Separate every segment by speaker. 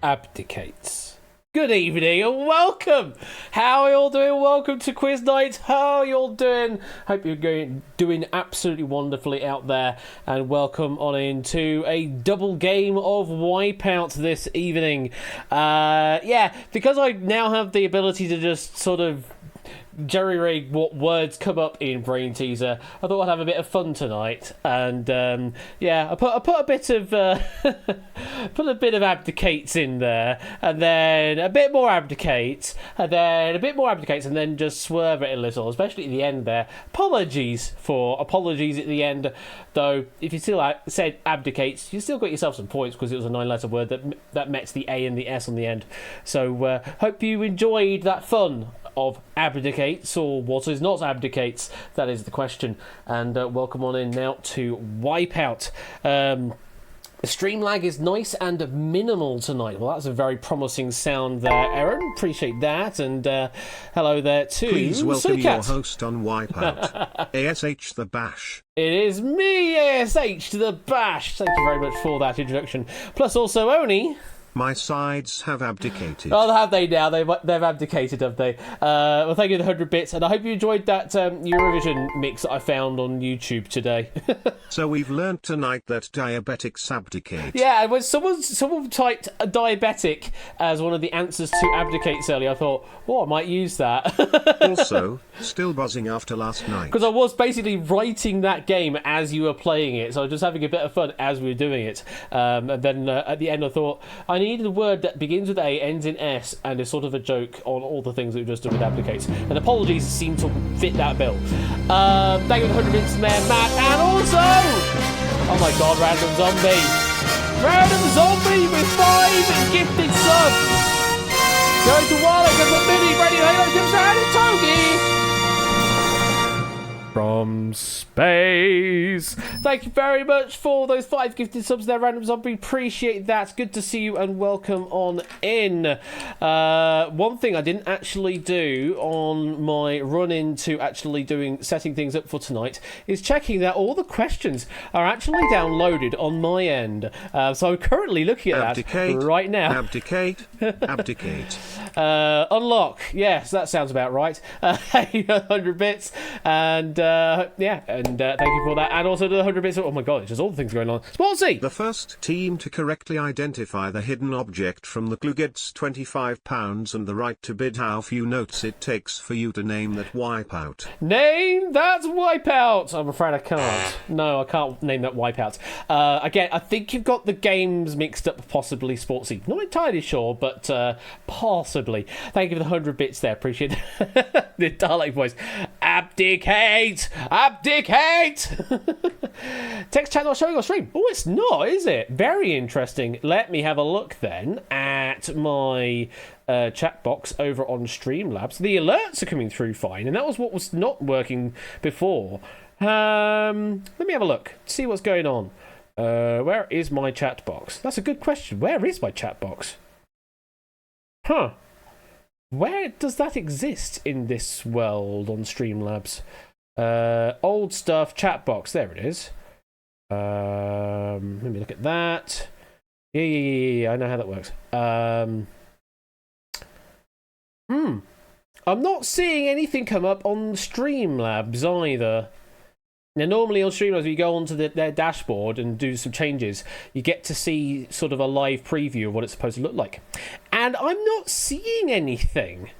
Speaker 1: abdicates. Good evening and welcome. How are you all doing? Welcome to Quiz Night. How are you all doing? Hope you're doing absolutely wonderfully out there. And welcome on into a double game of Wipeout this evening. Because I now have the ability to just sort of jerry-rig what words come up in Brain Teaser, I thought I'd have a bit of fun tonight, and I put a bit of put a bit of abdicates in there, and then a bit more abdicates, and then a bit more abdicates, and then just swerve it a little, especially at the end there. Apologies at the end, though. If you still said abdicates, you still got yourself some points because it was a 9-letter word that met the A and the S on the end. So hope you enjoyed that fun of abdicates, or what is not abdicates, that is the question. And welcome on in now to Wipeout. The stream lag is nice and minimal tonight. Well, that's a very promising sound there, Aaron. Appreciate that. And hello there too.
Speaker 2: Please welcome
Speaker 1: Sukat.
Speaker 2: your host on Wipeout, ASH the Bash.
Speaker 1: It is me, ASH the Bash. Thank you very much for that introduction. Plus also Oni.
Speaker 2: My sides have abdicated.
Speaker 1: Oh, have they now? They've abdicated, have they? Well, thank you for the 100 bits, and I hope you enjoyed that Eurovision mix that I found on YouTube today.
Speaker 2: So we've learnt tonight that diabetics abdicate.
Speaker 1: Yeah, and when someone typed a diabetic as one of the answers to abdicates earlier, I thought, I might use that.
Speaker 2: Also, still buzzing after last night.
Speaker 1: Because I was basically writing that game as you were playing it, so I was just having a bit of fun as we were doing it. And then at the end I thought, I needed a word that begins with A, ends in S, and is sort of a joke on all the things that we've just done with abdicates. And apologies seem to fit that bill. Thank you for the 100 bits there, Matt. And also, oh my god, Random Zombie. Random Zombie with 5 gifted subs. Going to Wallach as a mini radio halo gives out in Togi. From space. Thank you very much for those 5 gifted subs there, Random Zombie. Appreciate that. Good to see you and welcome on in. One thing I didn't actually do on my run into setting things up for tonight is checking that all the questions are actually downloaded on my end. So I'm currently looking at that right now.
Speaker 2: Abdicate.
Speaker 1: Unlock. Yes, that sounds about right. 100 bits. And thank you for that. And also the 100 bits. Oh my god, it's just all the things going on. Sportsy!
Speaker 2: The first team to correctly identify the hidden object from the clue gets £25 and the right to bid how few notes it takes for you to name that Wipeout.
Speaker 1: Name that Wipeout! I'm afraid I can't. No, I can't name that Wipeout. Again, I think you've got the games mixed up, possibly, Sportsy. Not entirely sure, but possibly. Thank you for the 100 bits there. Appreciate it. The Dalek voice. Abdicate! Abdicate! Text chat not showing on stream. Oh, it's not, is it? Very interesting. Let me have a look then at my chat box over on Streamlabs. The alerts are coming through fine, and that was what was not working before. Let me have a look. See what's going on. Where is my chat box? That's a good question. Where is my chat box? Huh. Where does that exist in this world on Streamlabs? Old stuff, chat box. There it is. Let me look at that. Yeah. I know how that works. I'm not seeing anything come up on Streamlabs either. Now, normally on Streamlabs, you go onto their dashboard and do some changes. You get to see sort of a live preview of what it's supposed to look like. And I'm not seeing anything.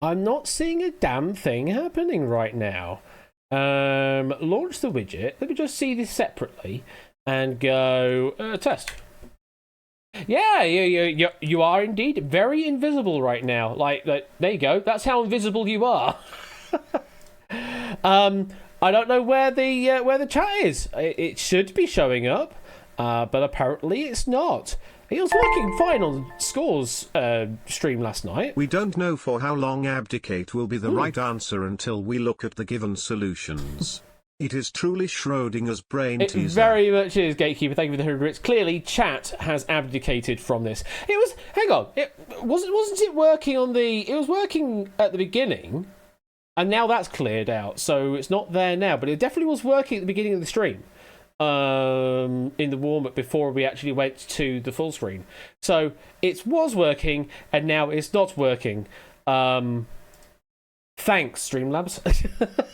Speaker 1: I'm not seeing a damn thing happening right now. Launch the widget. Let me just see this separately and go test. Yeah, you are indeed very invisible right now. Like there you go. That's how invisible you are. I don't know where the chat is. It should be showing up, but apparently it's not. It was working fine on Score's stream last night.
Speaker 2: We don't know for how long abdicate will be the right answer until we look at the given solutions. It is truly Schrodinger's brain teaser.
Speaker 1: It very much is, Gatekeeper. Thank you for the 100 bits. Clearly, chat has abdicated from this. It was... Hang on. Wasn't it working on the... It was working at the beginning, and now that's cleared out, so it's not there now. But it definitely was working at the beginning of the stream. in the warm-up before we actually went to the full screen. So it was working, and now it's not working. Thanks, Streamlabs.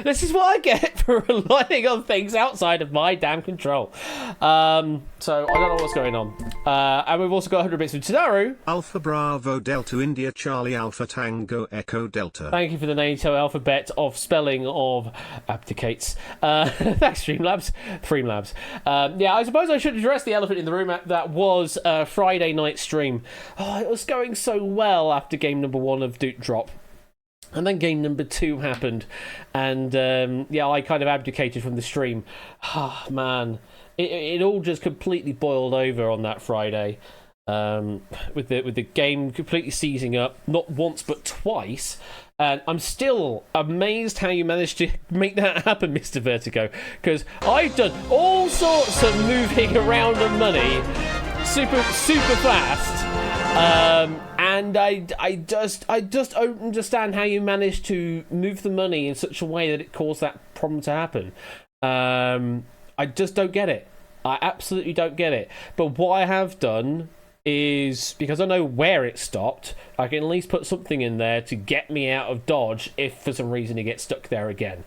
Speaker 1: This is what I get for relying on things outside of my damn control. So I don't know what's going on. And we've also got 100 bits from Tadaru.
Speaker 2: Alpha Bravo Delta India Charlie Alpha Tango Echo Delta.
Speaker 1: Thank you for the NATO alphabet of spelling of abdicates. Thanks, Streamlabs. Yeah, I suppose I should address the elephant in the room. That was Friday night stream. Oh, it was going so well after game number 1 of Duke Drop. And then game number 2 happened, and I kind of abdicated from the stream. Ah, man, it all just completely boiled over on that Friday, with the game completely seizing up, not once but twice. And I'm still amazed how you managed to make that happen, Mr. Vertigo, because I've done all sorts of moving around the money, super fast. And I just don't understand how you managed to move the money in such a way that it caused that problem to happen. I just don't get it. I absolutely don't get it. But what I have done is, because I know where it stopped, I can at least put something in there to get me out of dodge if for some reason it gets stuck there again.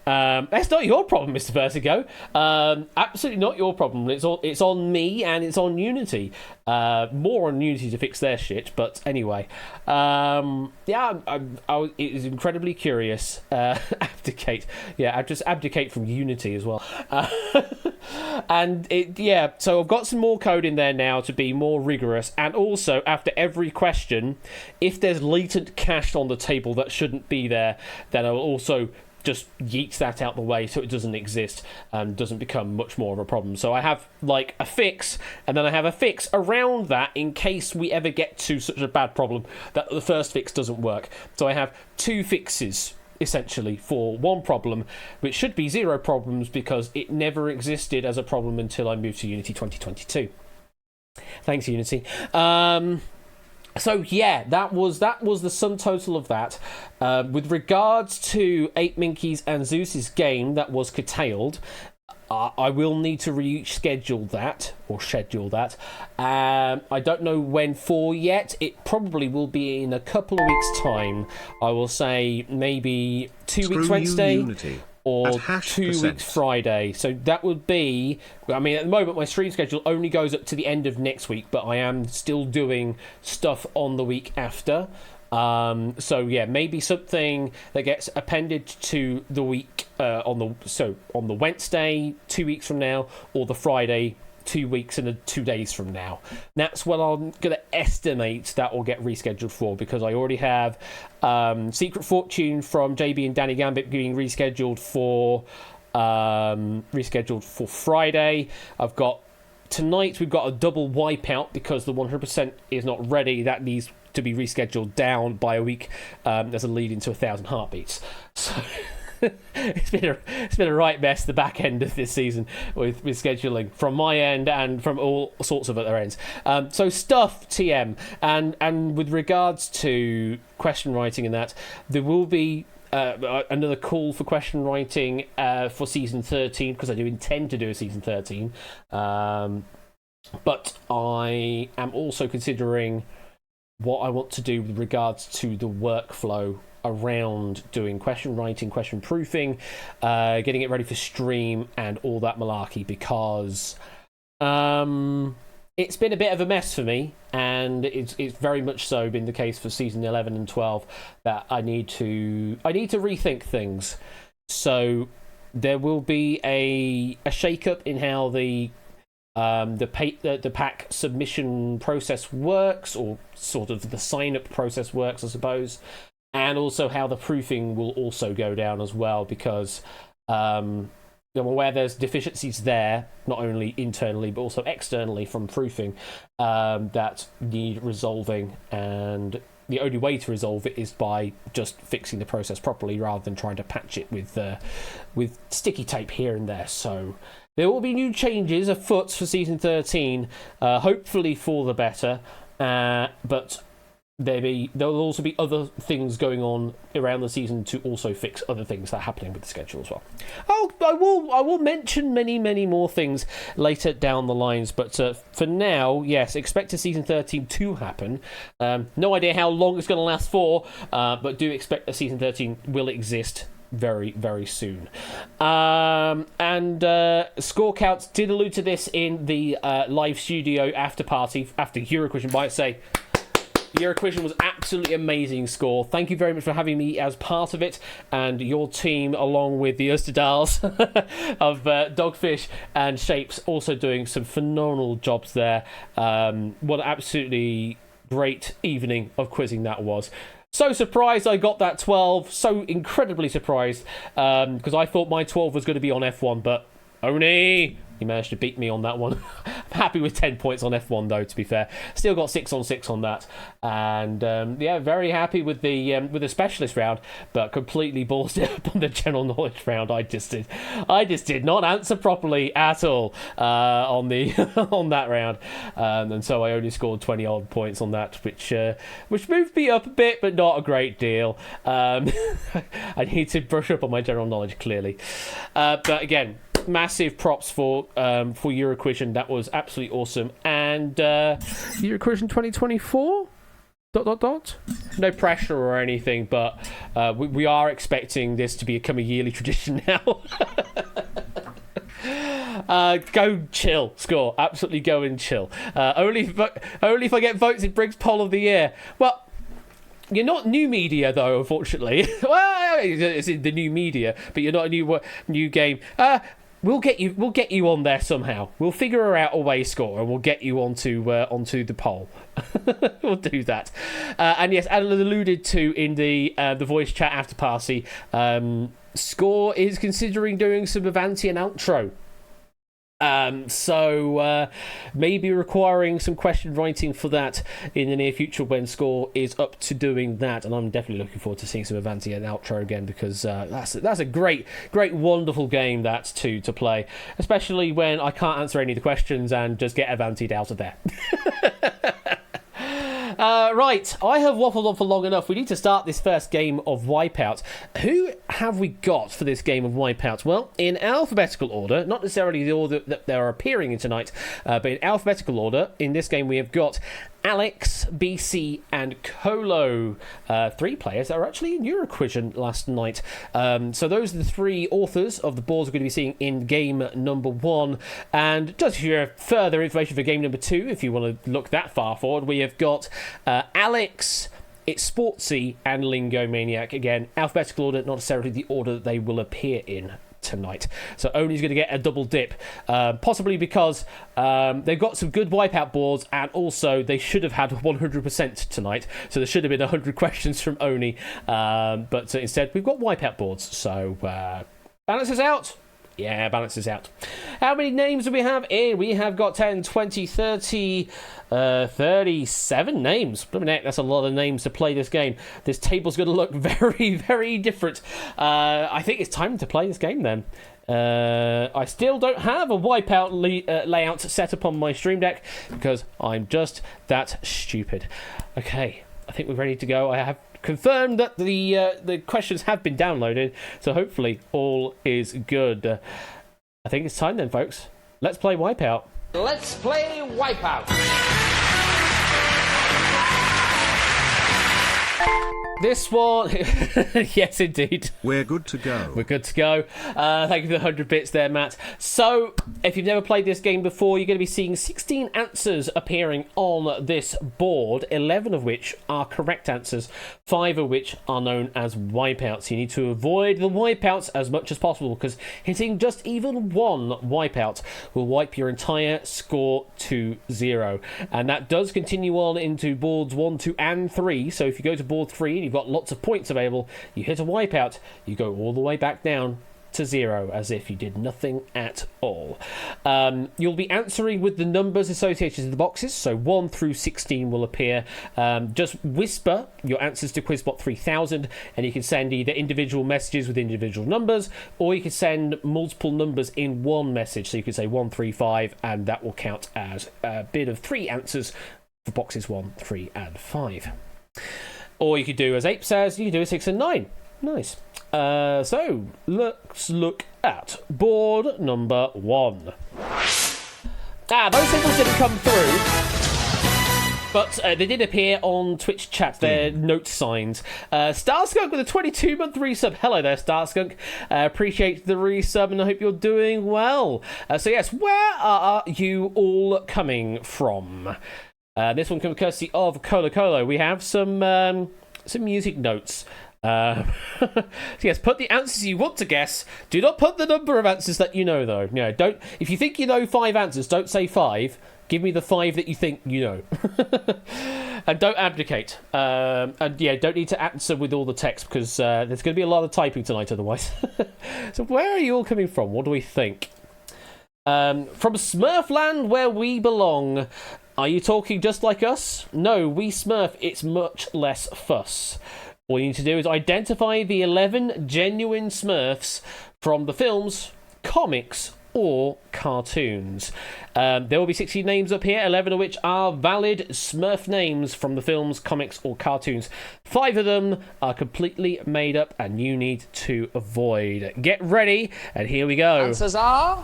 Speaker 1: That's not your problem, Mr. Vertigo. Absolutely not your problem. It's on me and it's on Unity. More on Unity to fix their shit, but anyway. It is incredibly curious. Abdicate. Yeah, I just abdicate from Unity as well. And so I've got some more code in there now to be more rigorous, and also after every question, if there's latent cash on the table that shouldn't be there, then I'll also just yeet that out the way so it doesn't exist and doesn't become much more of a problem. So I have like a fix, and then I have a fix around that in case we ever get to such a bad problem that the first fix doesn't work. So I have 2 fixes essentially for one problem, which should be 0 problems because it never existed as a problem until I moved to Unity 2022. Thanks, Unity. So yeah, that was the sum total of that. With regards to 8 Minkies and Zeus's game that was curtailed, I will need to schedule that. I don't know when for yet. It probably will be in a couple of weeks' time. I will say maybe 2 weeks Wednesday. Unity. Or 2 weeks Friday. So that would be, I mean, at the moment my stream schedule only goes up to the end of next week, but I am still doing stuff on the week after. So yeah, maybe something that gets appended to the week on the Wednesday 2 weeks from now, or the Friday 2 weeks and 2 days from now. That's what I'm going to estimate that will get rescheduled for, because I already have Secret Fortune from JB and Danny Gambit being rescheduled for Friday. I've got tonight, we've got a double wipeout because the 100% is not ready. That needs to be rescheduled down by a week as a lead into 1,000 heartbeats. So it's been a right mess the back end of this season with scheduling from my end and from all sorts of other ends. So stuff TM, and with regards to question writing and that, there will be another call for question writing for season 13, because I do intend to do a season 13. But I am also considering what I want to do with regards to the workflow around doing question writing, question proofing, getting it ready for stream and all that malarkey, because it's been a bit of a mess for me, and it's very much so been the case for season 11 and 12 that I need to rethink things. So there will be a shake-up in how the pack submission process works, or sort of the sign-up process works, I suppose. And also how the proofing will also go down as well, because I'm aware there's deficiencies there, not only internally but also externally from proofing, that need resolving, and the only way to resolve it is by just fixing the process properly rather than trying to patch it with sticky tape here and there. So there will be new changes afoot for season 13, hopefully for the better, but there'll also be other things going on around the season to also fix other things that are happening with the schedule as well. I will mention many more things later down the lines, but for now, yes, expect a season 13 to happen. No idea how long it's going to last for, but do expect a season 13 will exist very soon. Score Counts did allude to this in the live studio after party after Euroquision. Might say Euroquision was absolutely amazing, Score. Thank you very much for having me as part of it, and your team, along with the Österdals of Dogfish and Shapes, also doing some phenomenal jobs there. What an absolutely great evening of quizzing that was. So surprised I got that 12. So incredibly surprised, because I thought my 12 was going to be on F1, but Oni, he managed to beat me on that one. I'm happy with 10 points on F1 though, to be fair. Still got 6 on 6 on that. And yeah, very happy with the specialist round, but completely ballsed it up on the general knowledge round. I just did not answer properly at all on the on that round. And so I only scored 20 odd points on that, which moved me up a bit, but not a great deal. I need to brush up on my general knowledge, clearly. But again, massive props for Euroquision. That was absolutely awesome. And Euroquision 2024? ... No pressure or anything, but we are expecting this to become a yearly tradition now. Go chill, Score. Absolutely go and chill. Only if I get votes in Briggs Poll of the Year. Well, you're not new media, though, unfortunately. Well, it's in the new media, but you're not a new game. We'll get you on there somehow. We'll figure out a way, Score, and we'll get you onto the poll. We'll do that. And yes, as alluded to in the voice chat after party, Score is considering doing some Avanti and outro. So maybe requiring some question writing for that in the near future when Score is up to doing that, and I'm definitely looking forward to seeing some Avanti and outro again, because that's a great wonderful game that to play, especially when I can't answer any of the questions and just get Avanti'd out of there. Right, I have waffled on for long enough. We need to start this first game of Wipeout. Who have we got for this game of Wipeout? Well, in alphabetical order, not necessarily the order that they're appearing in tonight, but in alphabetical order, in this game we have got Alex, BC, and Colo. 3 players that are actually in Euroquision last night. So those are the 3 authors of the boards we're going to be seeing in game number 1. And just for further information for game number 2, if you want to look that far forward, we have got Alex, It's Sportsy, and Lingo Maniac. Again, alphabetical order, not necessarily the order that they will appear in tonight. So Oni's going to get a double dip, possibly because they've got some good Wipeout boards, and also they should have had 100% tonight, so there should have been 100 questions from Oni, but instead we've got Wipeout boards. So balance is out. Yeah, balance is out. How many names do we have in? We have got 10, 20, 30, 37 names. Blimey, that's a lot of names to play this game. This table's going to look very different. I think it's time to play this game then. I still don't have a Wipeout layout set up on my Stream Deck because I'm just that stupid. Okay, I think we're ready to go. I have confirmed that the questions have been downloaded, so hopefully all is good. I think it's time then, folks. Let's play Wipeout.
Speaker 3: Let's play Wipeout.
Speaker 1: This one, yes, indeed.
Speaker 2: We're good to go.
Speaker 1: We're good to go. Thank you for the 100 bits there, Matt. So, if you've never played this game before, you're going to be seeing 16 answers appearing on this board, 11 of which are correct answers, 5 of which are known as wipeouts. You need to avoid the wipeouts as much as possible, because hitting just even one wipeout will wipe your entire score to 0. And that does continue on into boards 1, 2, and 3. So if you go to board 3 and you've got lots of points available, you hit a wipeout, you go all the way back down to 0, as if you did nothing at all. You'll be answering with the numbers associated with the boxes, so 1 through 16 will appear. Just whisper your answers to Quizbot 3000, and you can send either individual messages with individual numbers, or you can send multiple numbers in one message. So you can say 135, and that will count as a bit of 3 answers for boxes 1, 3, and 5. Or you could do, as Ape says, you could do a 6 and 9. Nice. So, let's look at board number 1. Those symbols didn't come through, but they did appear on Twitch chat. They're note signs. Starskunk with a 22-month resub. Hello there, Starskunk. Appreciate the resub, and I hope you're doing well. So yes, where are you all coming from? This one comes courtesy of Colo Colo. We have some music notes. So yes, put the answers you want to guess. Do not put the number of answers that you know, though. No, don't. If you think you know 5 answers, don't say 5. Give me the 5 that you think you know. And don't abdicate. And yeah, don't need to answer with all the text because there's going to be a lot of typing tonight otherwise. So where are you all coming from? What do we think? From Smurfland, where we belong. Are you talking just like us? No, we Smurf, it's much less fuss. All you need to do is identify the 11 genuine Smurfs from the films, comics, or cartoons. There will be 16 names up here, 11 of which are valid Smurf names from the films, comics, or cartoons. 5 of them are completely made up and you need to avoid. Get ready, and here we go.
Speaker 3: Answers are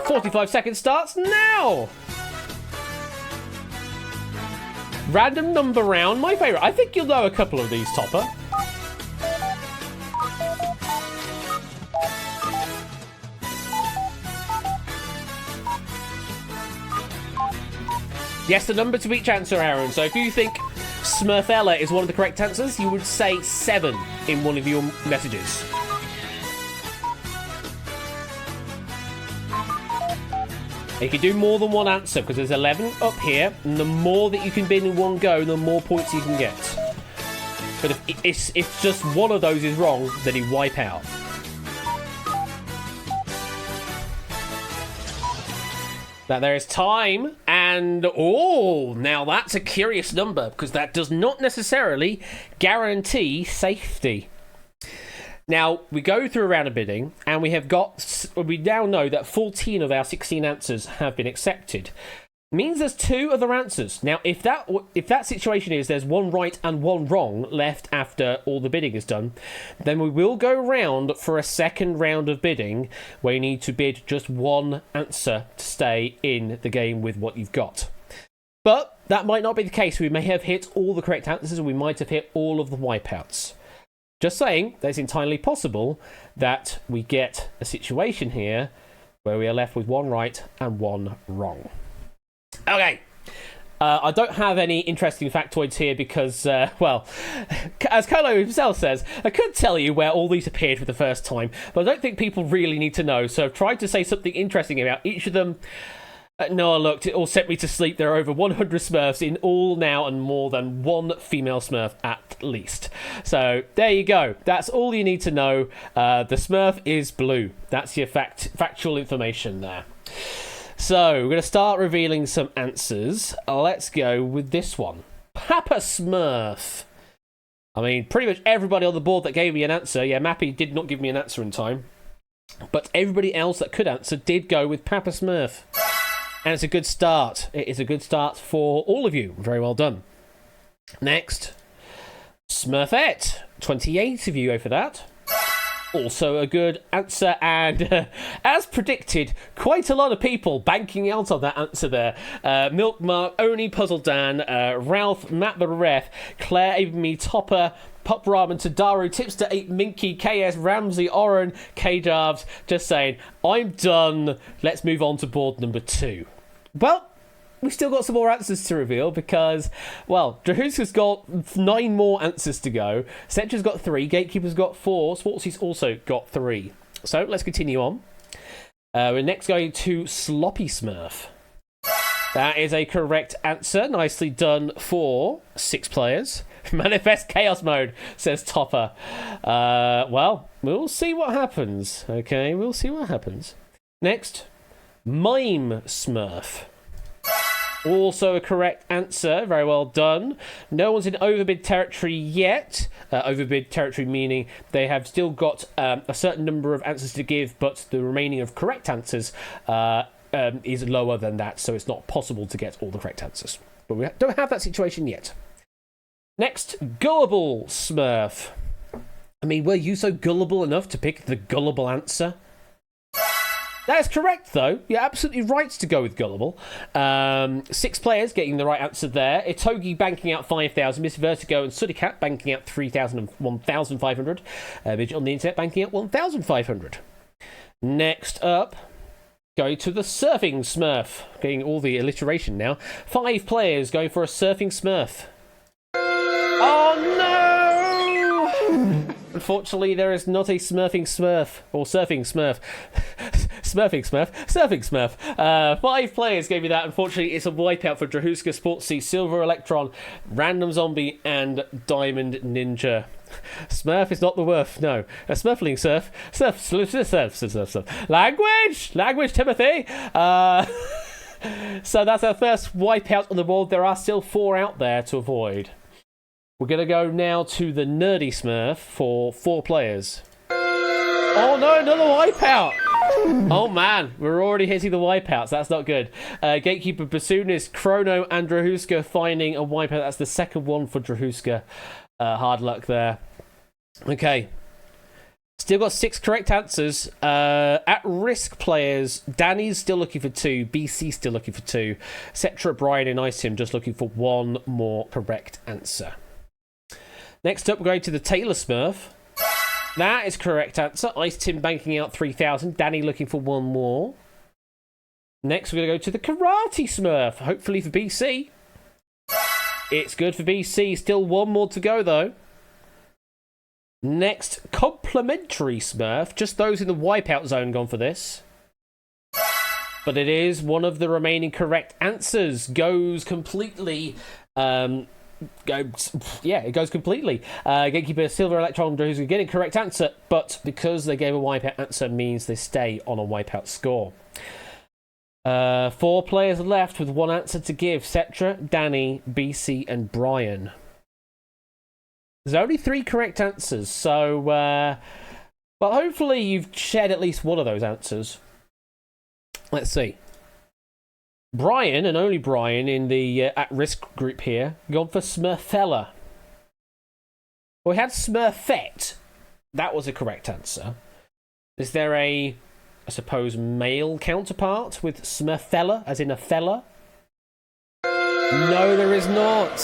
Speaker 1: 45 seconds starts now! Random number round, my favourite. I think you'll know a couple of these, Topper. Yes, the number to each answer, Aaron. So if you think Smurfella is one of the correct answers, you would say 7 in one of your messages. You can do more than one answer because there's 11 up here, and the more that you can bid in one go, the more points you can get. But if just one of those is wrong, then you wipe out. Now there is time, and now that's a curious number because that does not necessarily guarantee safety. Now, we go through a round of bidding, and we now know that 14 of our 16 answers have been accepted. Means there's 2 other answers. Now, if that situation is there's 1 right and 1 wrong left after all the bidding is done, then we will go round for a second round of bidding where you need to bid just 1 answer to stay in the game with what you've got. But that might not be the case. We may have hit all the correct answers, and we might have hit all of the wipeouts. Just saying, that it's entirely possible that we get a situation here where we are left with 1 right and 1 wrong. Okay. I don't have any interesting factoids here because, as Colo himself says, I could tell you where all these appeared for the first time, but I don't think people really need to know, so I've tried to say something interesting about each of them. No, I looked, it all sent me to sleep. There are over 100 Smurfs in all now and more than 1 female Smurf at least. So, there you go. That's all you need to know. The Smurf is blue. That's your factual information there. So, we're going to start revealing some answers. Let's go with this one. Papa Smurf. I mean, pretty much everybody on the board that gave me an answer. Yeah, Mappy did not give me an answer in time. But everybody else that could answer did go with Papa Smurf. And it's a good start. It is a good start for all of you. Very well done. Next, Smurfette. 28 of you go for that. Also a good answer, and as predicted, quite a lot of people banking out on that answer there. Milk Mark, Oni Puzzle Dan, Ralph, Matt the Ref, Claire, Amy Topper, Pop Ramen, Tadaru, Tipster 8, Minky, KS, Ramsey, Oren, K-Jarbs, just saying, I'm done. Let's move on to board number 2. Well, we've still got some more answers to reveal because, well, Drahuska's got 9 more answers to go. Setra's got 3, Gatekeeper's got 4, Swartzy's also got 3. So let's continue on. We're next going to Sloppy Smurf. That is a correct answer. Nicely done for 6 players. Manifest Chaos Mode, says Topper. Well, we'll see what happens. Okay, we'll see what happens. Next, Mime Smurf. Also a correct answer. Very well done. No one's in overbid territory yet. Overbid territory meaning they have still got a certain number of answers to give, but the remaining of correct answers is lower than that, so it's not possible to get all the correct answers. But we don't have that situation yet. Next, gullible Smurf. I mean, were you so gullible enough to pick the gullible answer? That is correct, though. You're absolutely right to go with gullible. 6 players getting the right answer there. Itogi banking out 5,000. Miss Vertigo and Sudicat banking out 3,000 and 1,500. Midget on the internet banking out 1,500. Next up, going to the surfing Smurf. Getting all the alliteration now. 5 players going for a surfing Smurf. Oh, no! Unfortunately, there is not a smurfing Smurf, or surfing Smurf. Smurfing Smurf, surfing Smurf. 5 players gave me that. Unfortunately, it's a wipeout for Drahuska, Sportsy, Silver Electron, Random Zombie, and Diamond Ninja. Smurf is not the worth, no. A Smurfling surf. Surf. Language, Timothy! So that's our first wipeout on the board. There are still 4 out there to avoid. We're going to go now to the Nerdy Smurf for 4 players. Oh no, another wipeout! Oh man, we're already hitting the wipeouts. That's not good. Gatekeeper Bassoonist, Chrono, and Drahuska finding a wipeout. That's the second one for Drahuska. Hard luck there. Okay. Still got 6 correct answers. At risk players, Danny's still looking for 2. BC still looking for 2. Cetra, Brian, and Ice-Tim just looking for 1 more correct answer. Next up, we're going to the Taylor Smurf. That is correct answer. Ice-Tim banking out 3,000. Danny looking for 1 more. Next, we're going to go to the Karate Smurf. Hopefully for BC. It's good for BC. Still 1 more to go, though. Next, Complimentary Smurf. Just those in the wipeout zone gone for this. But it is one of the remaining correct answers. Goes completely... it goes completely. Gatekeeper, Silver Electron, who's getting correct answer, but because they gave a wipeout answer means they stay on a wipeout score. 4 players left with 1 answer to give. Cetra, Danny, BC, and Brian. There's only 3 correct answers, so but hopefully you've shared at least one of those answers. Let's see. Brian, and only Brian, in the at-risk group here, gone for Smurfella. Well, we had Smurfette. That was a correct answer. Is there a, I suppose, male counterpart with Smurfella, as in a fella? No, there is not.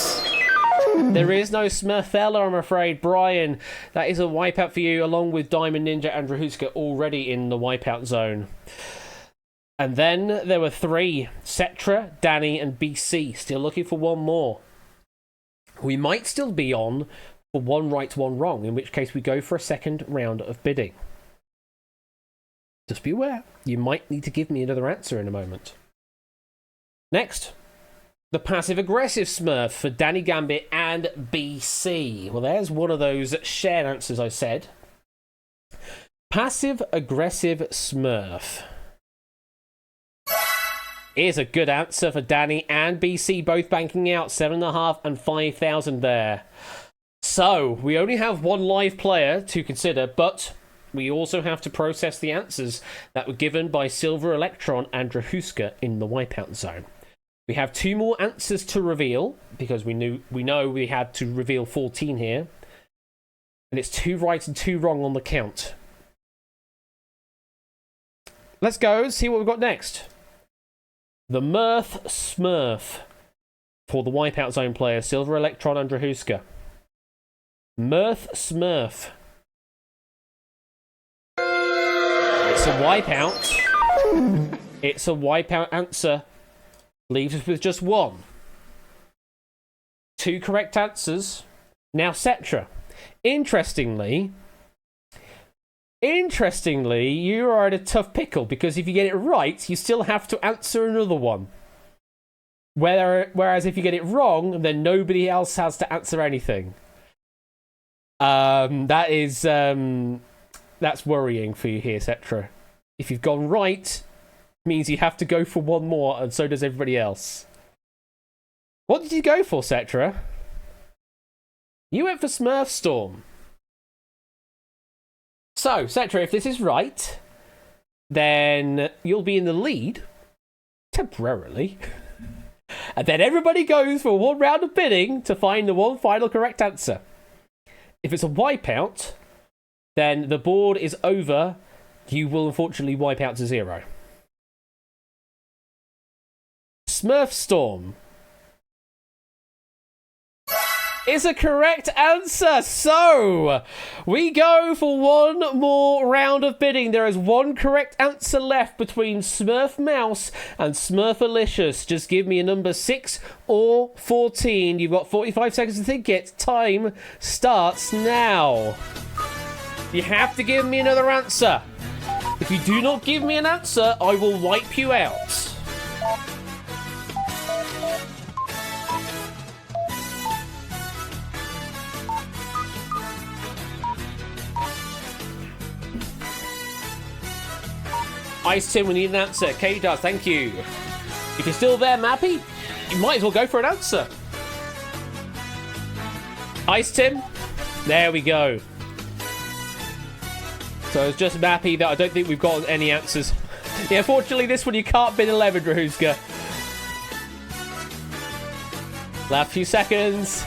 Speaker 1: There is no Smurfella, I'm afraid. Brian, that is a wipeout for you, along with Diamond Ninja and Drahuska already in the wipeout zone. And then there were 3. Cetra, Danny, and BC. Still looking for 1 more. We might still be on for 1 right, 1 wrong, in which case we go for a second round of bidding. Just be aware, you might need to give me another answer in a moment. Next, the passive-aggressive Smurf for Danny Gambit and BC. Well, there's one of those shared answers I said. Passive-aggressive Smurf is a good answer for Danny and BC, both banking out 7,500 and 5,000 there. So, we only have 1 live player to consider, but we also have to process the answers that were given by Silver Electron and Drahuska in the wipeout zone. We have 2 more answers to reveal, because we know we had to reveal 14 here. And it's 2 right and 2 wrong on the count. Let's go and see what we've got next. The Mirth Smurf for the wipeout zone player, Silver Electron and Drahuska. Mirth Smurf. It's a wipeout. It's a wipeout answer. Leaves us with just 1. 2 correct answers. Now Cetra. Interestingly, you are in a tough pickle, because if you get it right, you still have to answer another one. Whereas if you get it wrong, then nobody else has to answer anything. That's worrying for you here, Cetra. If you've gone right, it means you have to go for 1 more, and so does everybody else. What did you go for, Cetra? You went for Smurf Storm. So, Cetra, if this is right, then you'll be in the lead, temporarily. And then everybody goes for one round of bidding to find the one final correct answer. If it's a wipeout, then the board is over. You will unfortunately wipe out to 0. Smurf Storm is a correct answer. So we go for one more round of bidding. There is one correct answer left between Smurf Mouse and Smurfalicious. Just give me a number, 6 or 14. You've got 45 seconds to think it. Time starts now. You have to give me another answer. If you do not give me an answer, I will wipe you out. Ice Tim, we need an answer. K-Dar, thank you. If you're still there, Mappy, you might as well go for an answer. Ice Tim, there we go. So it's just Mappy that I don't think we've got any answers. Yeah, fortunately, this one you can't bid 11, Rahuska. Last few seconds.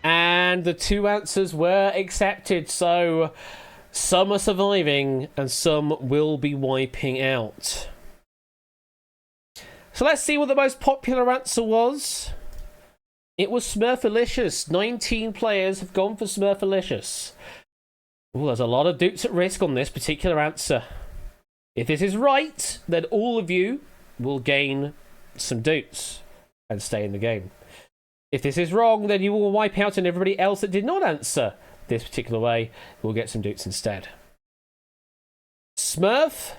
Speaker 1: And the 2 answers were accepted, so some are surviving and some will be wiping out. So let's see what the most popular answer was. It was Smurfalicious. 19 players have gone for Smurfalicious. Oh, there's a lot of dupes at risk on this particular answer. If this is right, then all of you will gain some dupes and stay in the game. If this is wrong, then you will wipe out, and everybody else that did not answer this particular way will get some dupes instead. Smurfalicious.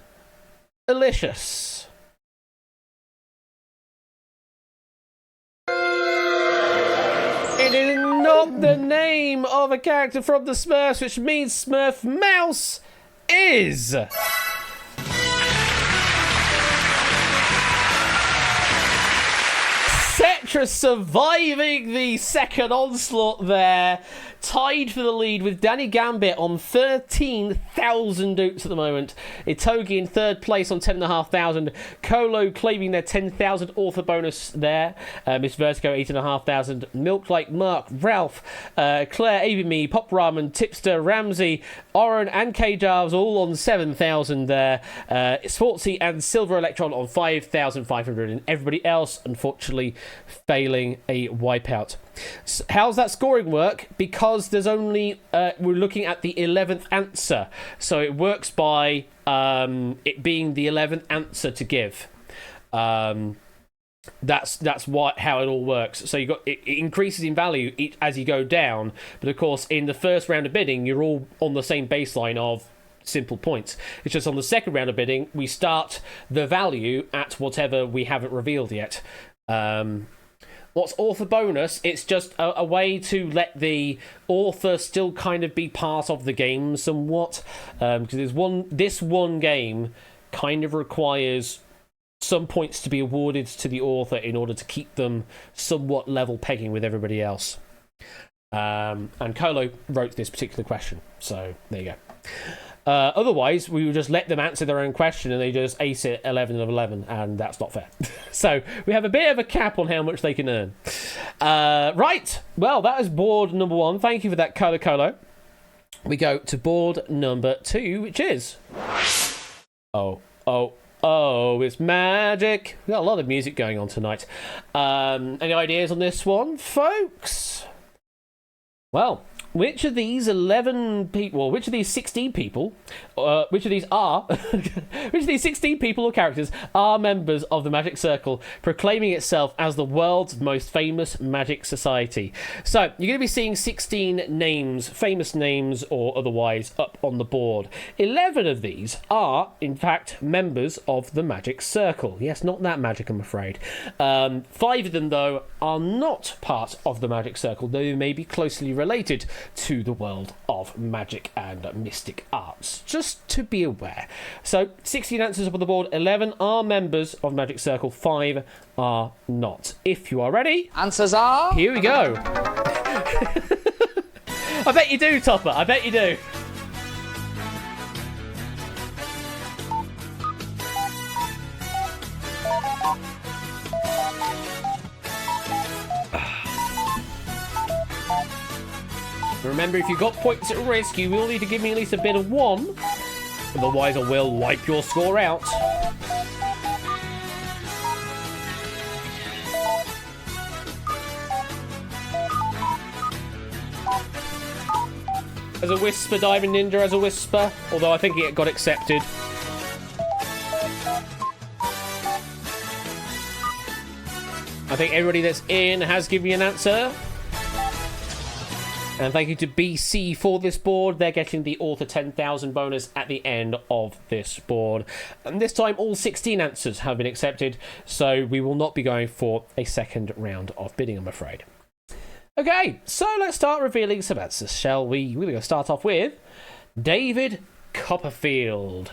Speaker 1: It is not the name of a character from the Smurfs, which means Smurf Mouse is Cetra, surviving the second onslaught there. Tied for the lead with Danny Gambit on 13,000 dupes at the moment. Itogi in third place on 10,500. Colo claiming their 10,000 author bonus there. Miss Vertigo 8,500. Milk Like Mark, Ralph, Claire, Avimi, Pop Ramen, Tipster, Ramsey, Oren and K-Jarves all on 7,000 there. Sportsy and Silver Electron on 5,500. And everybody else, unfortunately, failing a wipeout. So how's that scoring work? Because there's only we're looking at the 11th answer, so it works by it being the 11th answer to give. That's how it all works. So it increases in value as you go down, but of course in the first round of bidding you're all on the same baseline of simple points. It's just on the second round of bidding we start the value at whatever we haven't revealed yet. What's author bonus? It's just a way to let the author still kind of be part of the game somewhat. Because this one game kind of requires some points to be awarded to the author in order to keep them somewhat level pegging with everybody else. And Colo wrote this particular question, so there you go. Otherwise, we would just let them answer their own question and they just ace it 11 of 11, and that's not fair. So we have a bit of a cap on how much they can earn. Right, well, that is board number 1. Thank you for that, Colo. We go to board number 2, which is... Oh, it's magic. We've got a lot of music going on tonight. Any ideas on this one, folks? Well... Which of these 11 people, which of these 16 people, which of these 16 people or characters are members of the Magic Circle, proclaiming itself as the world's most famous magic society? So, you're going to be seeing 16 names, famous names or otherwise, up on the board. 11 of these are, in fact, members of the Magic Circle. Yes, not that magic, I'm afraid. 5 of them, though, are not part of the Magic Circle, though they may be closely related to the world of magic and mystic arts, just to be aware. So 16 answers up on the board, 11 are members of Magic Circle, 5 are not. If you are ready,
Speaker 3: Answers are...
Speaker 1: here we go. I bet you do, Topper, I bet you do. Remember, if you've got points at risk, you will need to give me at least a bid of 1. Otherwise, I will wipe your score out. As a whisper, Diving Ninja as a whisper, although I think it got accepted. I think everybody that's in has given me an answer. And thank you to BC for this board. They're getting the Author 10,000 bonus at the end of this board. And this time, all 16 answers have been accepted, so we will not be going for a second round of bidding, I'm afraid. Okay, so let's start revealing some answers, shall we? We're going to start off with David Copperfield.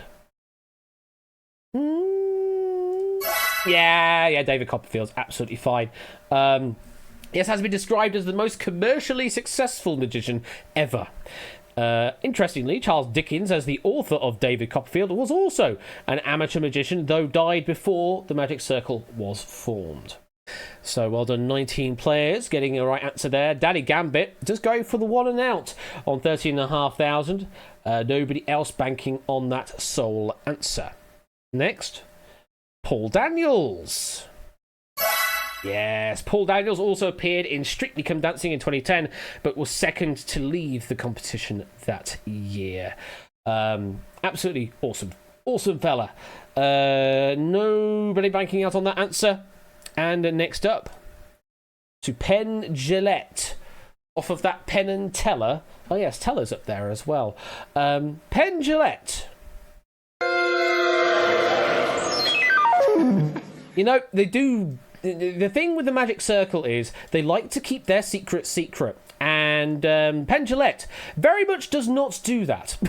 Speaker 1: Yeah, David Copperfield's absolutely fine. Yes, has been described as the most commercially successful magician ever. Interestingly, Charles Dickens, as the author of David Copperfield, was also an amateur magician, though died before the Magic Circle was formed. So well done, 19 players getting the right answer there. Danny Gambit just going for the 1 and out on 13,500. Nobody else banking on that sole answer. Next, Paul Daniels. Yes, Paul Daniels also appeared in Strictly Come Dancing in 2010, but was second to leave the competition that year. Absolutely awesome fella. Nobody banking out on that answer. And next up, to Penn Jillette, off of that Penn and Teller. Oh yes, Teller's up there as well. Penn Jillette. You know, they do. The thing with the Magic Circle is they like to keep their secret secret. And Penn Jillette very much does not do that.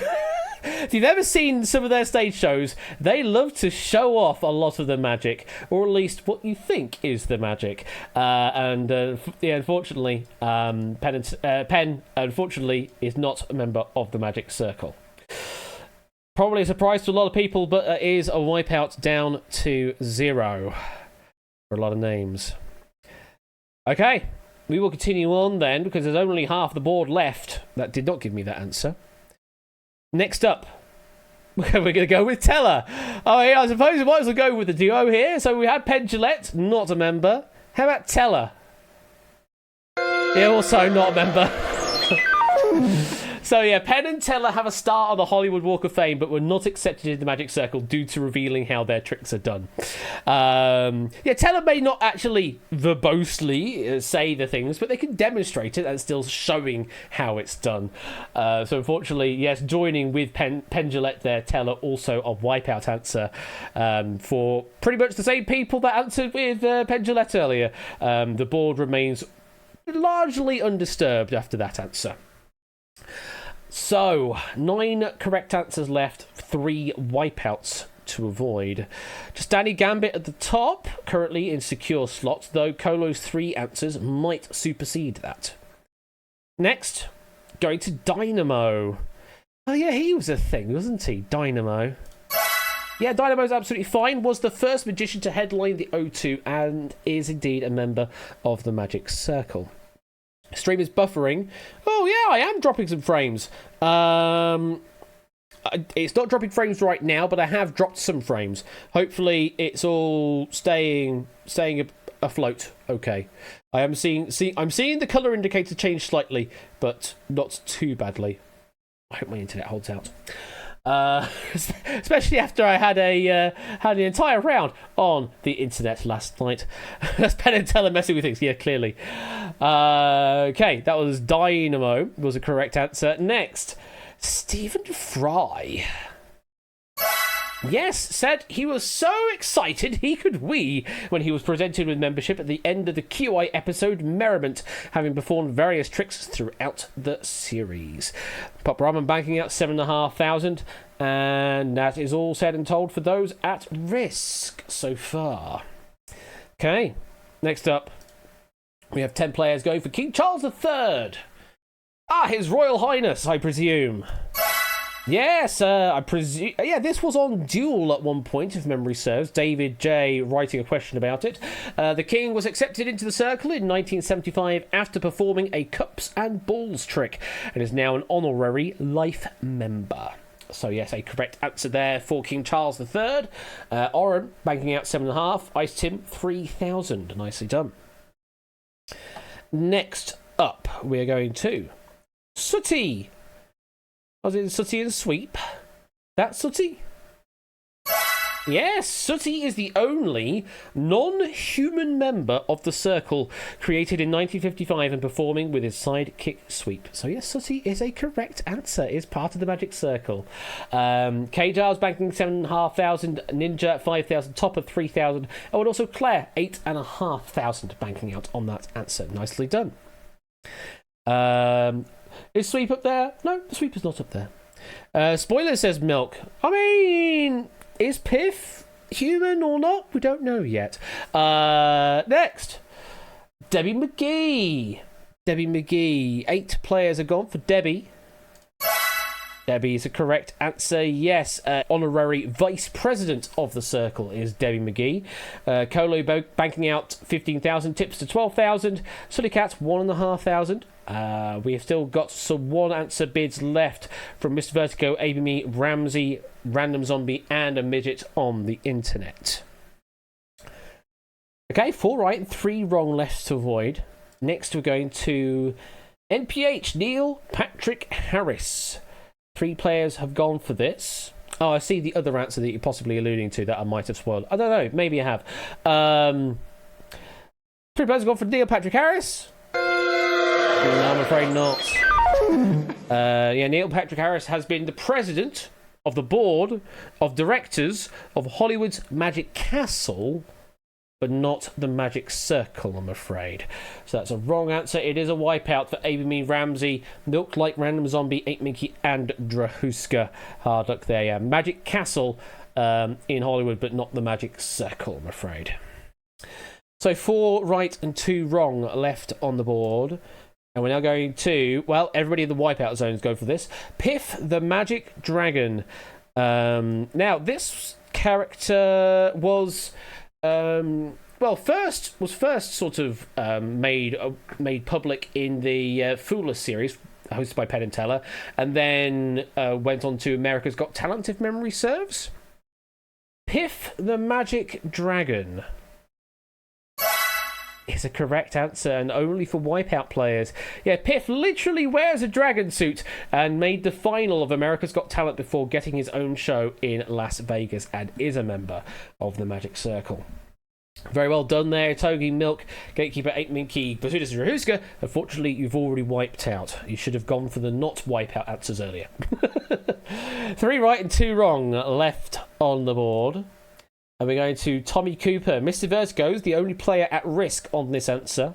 Speaker 1: If you've ever seen some of their stage shows, they love to show off a lot of the magic, or at least what you think is the magic. Unfortunately, Penn, unfortunately, is not a member of the Magic Circle. Probably a surprise to a lot of people, but it is a wipeout down to 0 for a lot of names. Okay, we will continue on then, because there's only half the board left. That did not give me that answer. Next up, we're going to go with Teller. Oh, yeah, I suppose we might as well go with the duo here. So we had Penn Jillette, not a member. How about Teller? Yeah, also not a member. So yeah, Penn and Teller have a start on the Hollywood Walk of Fame, but were not accepted in the Magic Circle due to revealing how their tricks are done. Teller may not actually verbosely say the things, but they can demonstrate it and still showing how it's done. So unfortunately, yes, joining with Penn Jillette there, Teller also a wipeout answer for pretty much the same people that answered with Penn Jillette earlier. The board remains largely undisturbed after that answer. So, 9 correct answers left, 3 wipeouts to avoid. Just Danny Gambit at the top, currently in secure slots, though Colo's 3 answers might supersede that. Next, going to Dynamo. Oh yeah, he was a thing, wasn't he? Dynamo. Yeah, Dynamo's absolutely fine. Was the first magician to headline the O2 and is indeed a member of the Magic Circle. Stream is buffering. Oh yeah, I am dropping some frames. It's not dropping frames right now, but I have dropped some frames. Hopefully, it's all staying afloat. Okay, I'm seeing the color indicator change slightly, but not too badly. I hope my internet holds out. Especially after I had an entire round on the internet last night. That's Penn and Teller messing with things. Yeah, clearly. Okay, that was Dynamo. Was a correct answer. Next, Stephen Fry. Yes, said he was so excited he could wee when he was presented with membership at the end of the QI episode Merriment, having performed various tricks throughout the series. Pop Ramen banking out 7,500, and that is all said and told for those at risk so far. Okay, next up, we have 10 players going for King Charles III. His Royal Highness, I presume. Yes, I presume. Yeah, this was on Duel at one point, if memory serves. David J. writing a question about it. The King was accepted into the circle in 1975 after performing a cups and balls trick and is now an honorary life member. So, yes, a correct answer there for King Charles III. Oren banking out 7.5. Ice Tim 3,000. Nicely done. Next up, we're going to Sooty. Was it Sooty and Sweep? That's Sooty? Yes, Sooty is the only non-human member of the Circle created in 1955 and performing with his sidekick Sweep. So yes, Sooty is a correct answer, is part of the Magic Circle. K Giles banking 7,500, Ninja 5,000, Topper 3,000, and also Claire 8,500 banking out on that answer. Nicely done. Is Sweep up there? No, the Sweep is not up there. Spoiler says Milk. I mean, is Piff human or not? We don't know yet. Next, Debbie McGee. Debbie McGee. 8 players are gone for Debbie. Debbie is a correct answer. Yes, honorary vice president of the Circle is Debbie McGee. Colo banking out 15,000, tips to 12,000. Sully Cat 1,500. We have still got some one answer bids left from Mr. Vertigo, ABME, Ramsey, Random Zombie, and a midget on the internet. Okay, 4 right and 3 wrong left to avoid. Next, we're going to NPH, Neil Patrick Harris. 3 players have gone for this. Oh, I see the other answer that you're possibly alluding to that I might have spoiled. I don't know. Maybe I have. 3 players have gone for Neil Patrick Harris. No, I'm afraid not. Neil Patrick Harris has been the president of the board of directors of Hollywood's Magic Castle, but not the Magic Circle, I'm afraid. So that's a wrong answer. It is a wipeout for ABME, Ramsey, Milk Like Random Zombie, 8 Minky, and Drahuska. Hard luck there, yeah. Magic Castle in Hollywood, but not the Magic Circle, I'm afraid. So 4 right and 2 wrong left on the board. And we're now going to, well, everybody in the wipeout zones go for this. Piff the Magic Dragon. Now, this character was... first sort of made public in the Fooler series, hosted by Penn and Teller, and then went on to America's Got Talent, if memory serves. Piff the Magic Dragon is a correct answer, and only for Wipeout players. Yeah, Piff literally wears a dragon suit and made the final of America's Got Talent before getting his own show in Las Vegas, and is a member of the Magic Circle. Very well done there, Togi, Milk, Gatekeeper, 8 Minky, Basudas, and Rahuska. Unfortunately, you've already wiped out. You should have gone for the not wipeout answers earlier. 3 right and 2 wrong left on the board. And we're going to Tommy Cooper. Mr. Vertigo's the only player at risk on this answer.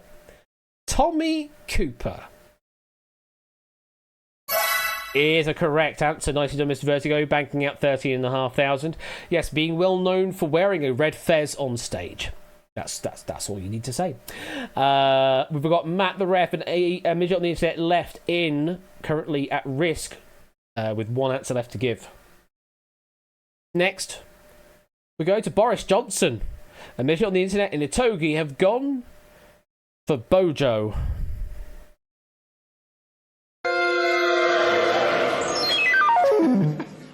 Speaker 1: Tommy Cooper is a correct answer. Nicely done, Mr. Vertigo, banking out 13,500. Yes, being well known for wearing a red fez on stage. That's all you need to say. We've got Matt the Ref and a midget on the internet left in, currently at risk, with 1 answer left to give. Next, we go to Boris Johnson. A midget on the internet and Itogi have gone for Bojo.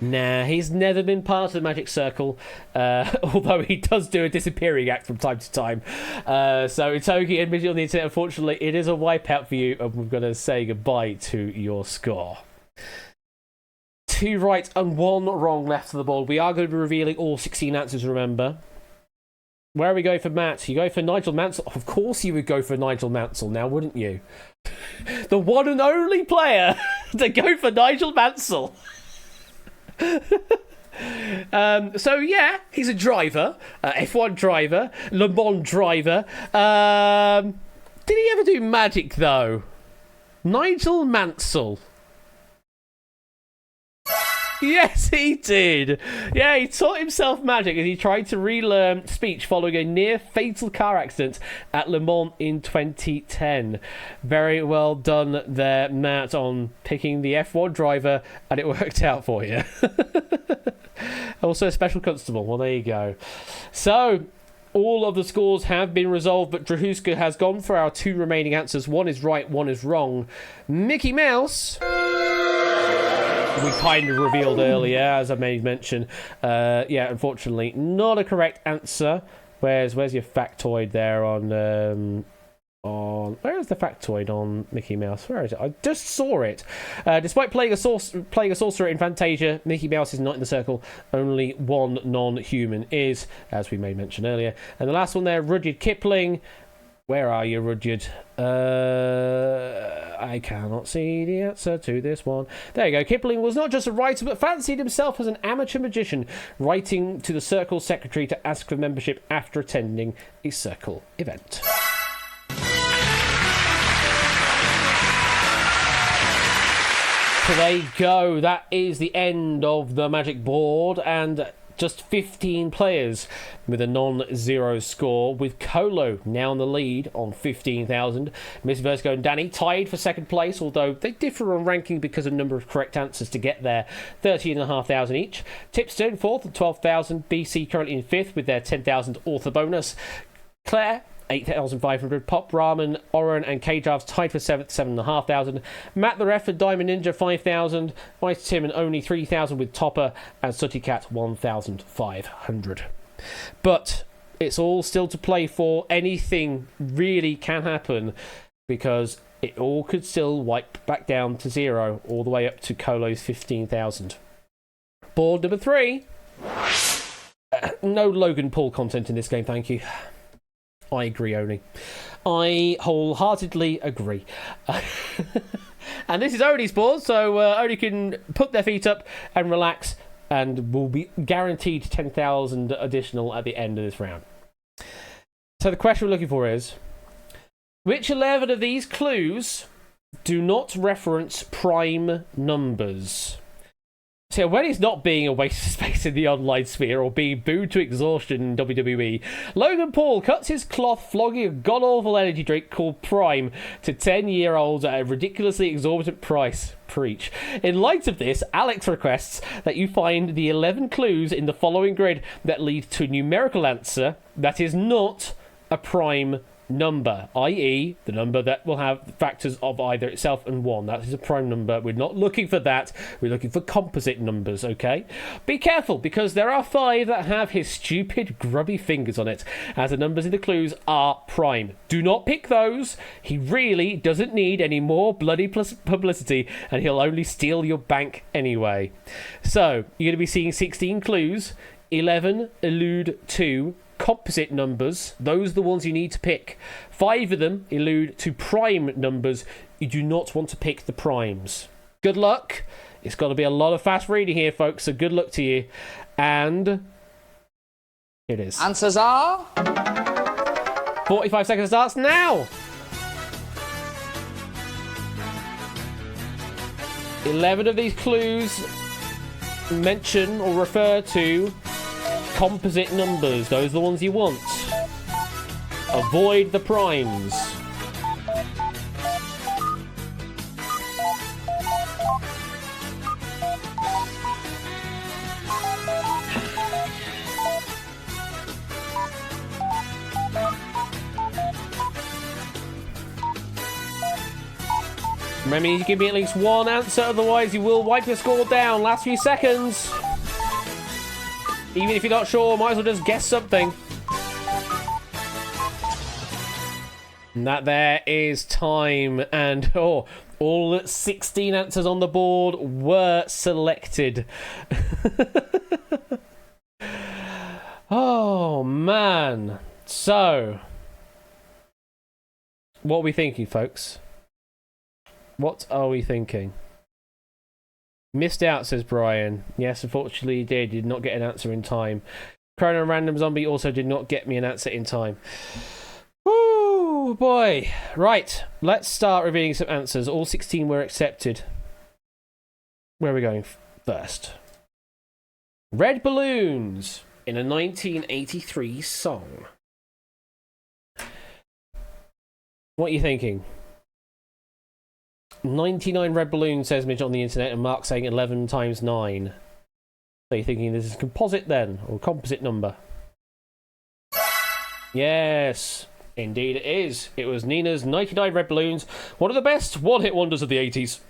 Speaker 1: Nah, he's never been part of the Magic Circle, although he does do a disappearing act from time to time. So Itogi and midget on the internet, unfortunately, it is a wipeout for you, and we're going to say goodbye to your score. 2 right and 1 wrong left of the board. We are going to be revealing all 16 answers, remember. Where are we going for Matt? You go for Nigel Mansell? Of course you would go for Nigel Mansell now, wouldn't you? The one and only player to go for Nigel Mansell. So yeah, he's a driver, F1 driver, Le Mans driver. Did he ever do magic though? Nigel Mansell. Yes, he did. Yeah, he taught himself magic as he tried to relearn speech following a near fatal car accident at Le Mans in 2010. Very well done there, Matt, on picking the F1 driver, and it worked out for you. Also, a special constable. Well, there you go. So, all of the scores have been resolved, but Drahuska has gone for our two remaining answers. One is right, one is wrong. Mickey Mouse, we kind of revealed earlier, as I made mention. Yeah, unfortunately, not a correct answer. Where's your factoid there on where is the factoid on Mickey Mouse? Where is it? I just saw it. Despite playing a sorcerer in Fantasia, Mickey Mouse is not in the circle. Only one non-human is, as we made mention earlier. And the last one there, Rudyard Kipling. Where are you, Rudyard? I cannot see the answer to this one. There you go. Kipling was not just a writer, but fancied himself as an amateur magician, writing to the Circle secretary to ask for membership after attending a Circle event. So there you go. That is the end of the Magic board, and just 15 players with a non-zero score, with Colo now in the lead on 15,000. Miss Vertigo and Danny tied for second place, although they differ on ranking because of number of correct answers to get there, 13,500 each. Tipster in fourth at 12,000. BC currently in fifth with their 10,000 author bonus. Claire, 8,500. Pop Ramen, Oren and K-Jarves tied for 7th, 7,500. Matt the Ref and Diamond Ninja, 5,000. Vice Tim and only 3,000 with Topper, and Sooty Cat, 1,500. But it's all still to play for. Anything really can happen, because it all could still wipe back down to zero, all the way up to Colo's 15,000. Board number 3. No Logan Paul content in this game, thank you. I agree, Oni. I wholeheartedly agree. And this is Oni's board, so Oni can put their feet up and relax, and will be guaranteed 10,000 additional at the end of this round. So the question we're looking for is, which 11 of these clues do not reference prime numbers? So when it's not being a waste of space in the online sphere or being booed to exhaustion in WWE, Logan Paul cuts his cloth flogging a god-awful energy drink called Prime to 10-year-olds at a ridiculously exorbitant price. Preach. In light of this, Alex requests that you find the 11 clues in the following grid that lead to a numerical answer that is not a prime number, i.e. the number that will have factors of either itself and 1. That is a prime number. We're not looking for that. We're looking for composite numbers, okay? Be careful, because there are 5 that have his stupid grubby fingers on it, as the numbers in the clues are prime. Do not pick those. He really doesn't need any more bloody publicity, and he'll only steal your bank anyway. So, you're going to be seeing 16 clues. 11 allude to composite numbers. Those are the ones you need to pick. 5 of them allude to prime numbers. You do not want to pick the primes. Good luck. It's got to be a lot of fast reading here, folks, so good luck to you. And here it is.
Speaker 3: Answers are
Speaker 1: 45 seconds starts now. 11 of these clues mention or refer to composite numbers. Those are the ones you want. Avoid the primes. Remember, you give me at least one answer, otherwise you will wipe your score down. Last few seconds. Even if you're not sure, might as well just guess something. And that there is time. And all 16 answers on the board were selected. Oh, man. So, what are we thinking, folks? What are we thinking? Missed out, says Brian. Yes, unfortunately he did not get an answer in time. Chrono Random Zombie also did not get me an answer in time. Woo, boy. Right, let's start revealing some answers. All 16 were accepted. Where are we going first? Red balloons in a 1983 song. What are you thinking? 99 red balloons, says Midge on the internet, and Mark saying 11 times 9. So you're thinking this is a composite then, or a composite number? Yes, indeed it is. It was Nina's 99 red balloons, one of the best one-hit wonders of the 80s.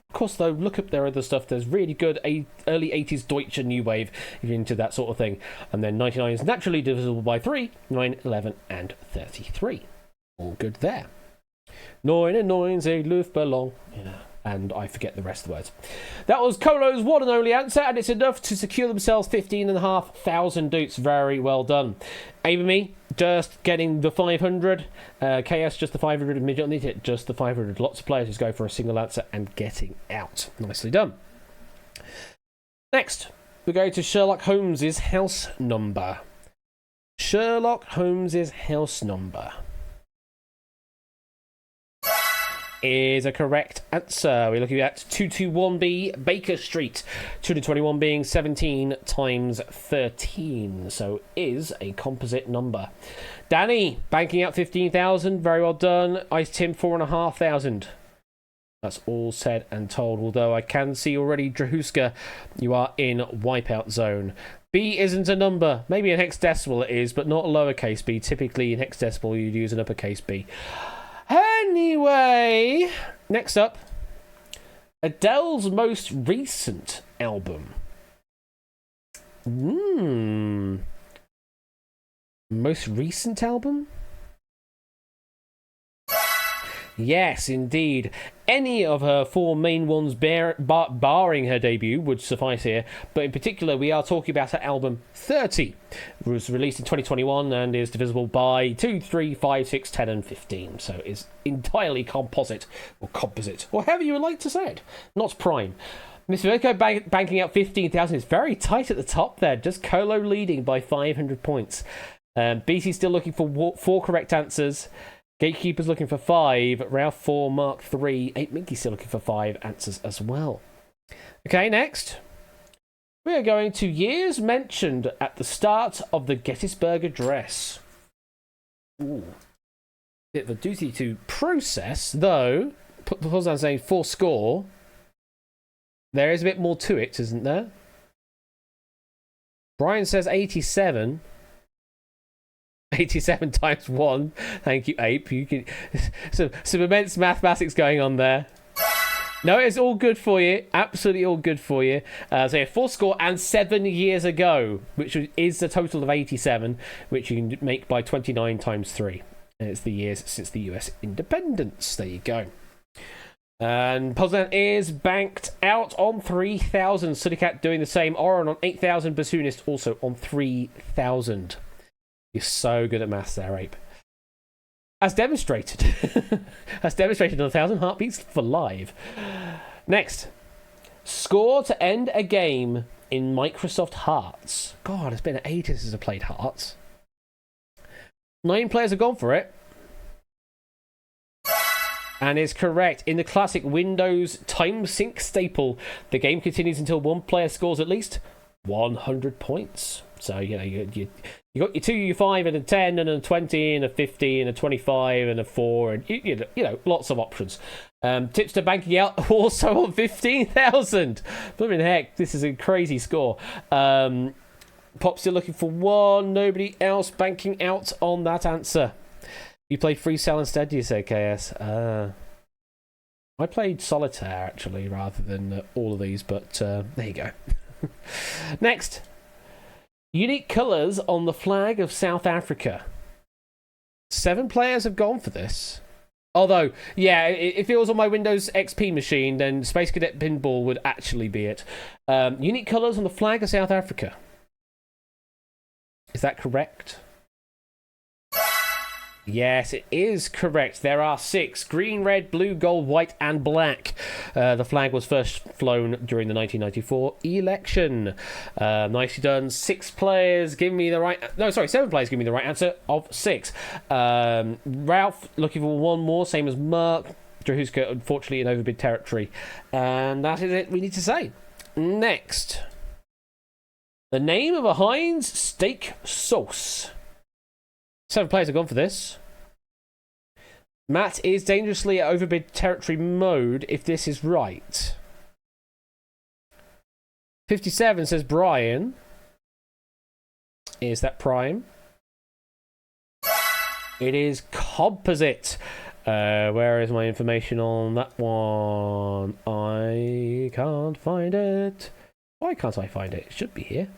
Speaker 1: Of course, though, look up their other stuff. There's really good early 80s Deutsche New Wave, if you're into that sort of thing. And then 99 is naturally divisible by 3, 9, 11, and 33. All good there. 9 and 9's a Luftballon. Yeah. And I forget the rest of the words. That was Colo's one and only answer, and it's enough to secure themselves 15,500 doots. Very well done. Amy, just getting the 500. KS, just the 500. Midget on the internet, just the 500. Lots of players just go for a single answer and getting out. Nicely done. Next, we go to Sherlock Holmes's house number. Sherlock Holmes's house number is a correct answer. We're looking at 221B Baker Street. 221 being 17 times 13, so is a composite number. Danny, banking out 15,000. Very well done. Ice Tim, 4,500. That's all said and told, although I can see already, Drahuska, you are in wipeout zone. B isn't a number. Maybe in hexadecimal it is, but not a lowercase b. Typically in hexadecimal you'd use an uppercase b. Anyway, next up, Adele's most recent album. Most recent album? Yes, indeed. Any of her four main ones barring her debut would suffice here, but in particular we are talking about her album 30. It was released in 2021 and is divisible by 2, 3, 5, 6, 10 and 15, so it's entirely composite, or however you would like to say it. Not prime. Miss Virgo banking out 15,000 is very tight at the top there, just Colo leading by 500 points. BC still looking for 4 correct answers. Gatekeeper's looking for 5. Ralph 4, Mark 3. 8 Minky's still looking for 5 answers as well. Okay, next. We are going to years mentioned at the start of the Gettysburg Address. Ooh. Bit of a duty to process, though. Pause down saying 4 score. There is a bit more to it, isn't there? Brian says 87. 87 times 1. Thank you, Ape. You can some immense mathematics going on there. No, it's all good for you. Absolutely all good for you. So yeah, 4 score and 7 years ago, which is the total of 87, which you can make by 29 times 3. And it's the years since the US independence. There you go. And Poznan is banked out on 3,000. Sudicat doing the same. Oron on 8,000. Bassoonist also on 3,000. You're so good at maths there, Ape. As demonstrated. As demonstrated on 1,000 Heartbeats for live. Next. Score to end a game in Microsoft Hearts. God, it's been ages since I played Hearts. 9 players have gone for it. And is correct. In the classic Windows time sync staple, the game continues until one player scores at least 100 points. So, you know, you got your 2, your 5, and a 10, and a 20, and a 50, and a 25, and a 4, and, you know, lots of options. Tipster banking out also on 15,000. Blooming heck, this is a crazy score. Pop still looking for 1. Nobody else banking out on that answer. You played Free Cell instead, do you say, KS? I played Solitaire, actually, rather than all of these, but there you go. Next. Unique colours on the flag of South Africa. 7 players have gone for this. Although, yeah, if it was on my Windows XP machine, then Space Cadet Pinball would actually be it. Unique colours on the flag of South Africa. Is that correct? Yes, it is correct. There are 6. Green, red, blue, gold, white, and black. The flag was first flown during the 1994 election. Nicely done. 6 players give me the right... No, sorry, 7 players give me the right answer of 6. Ralph looking for 1 more, same as Mark. Drahuska, unfortunately, in overbid territory. And that is it we need to say. Next. The name of a Heinz steak sauce. 7 players have gone for this. Matt is dangerously at overbid territory mode if this is right. 57 says Brian. Is that prime? It is composite. Where is my information on that one? I can't find it. Why can't I find it? It should be here.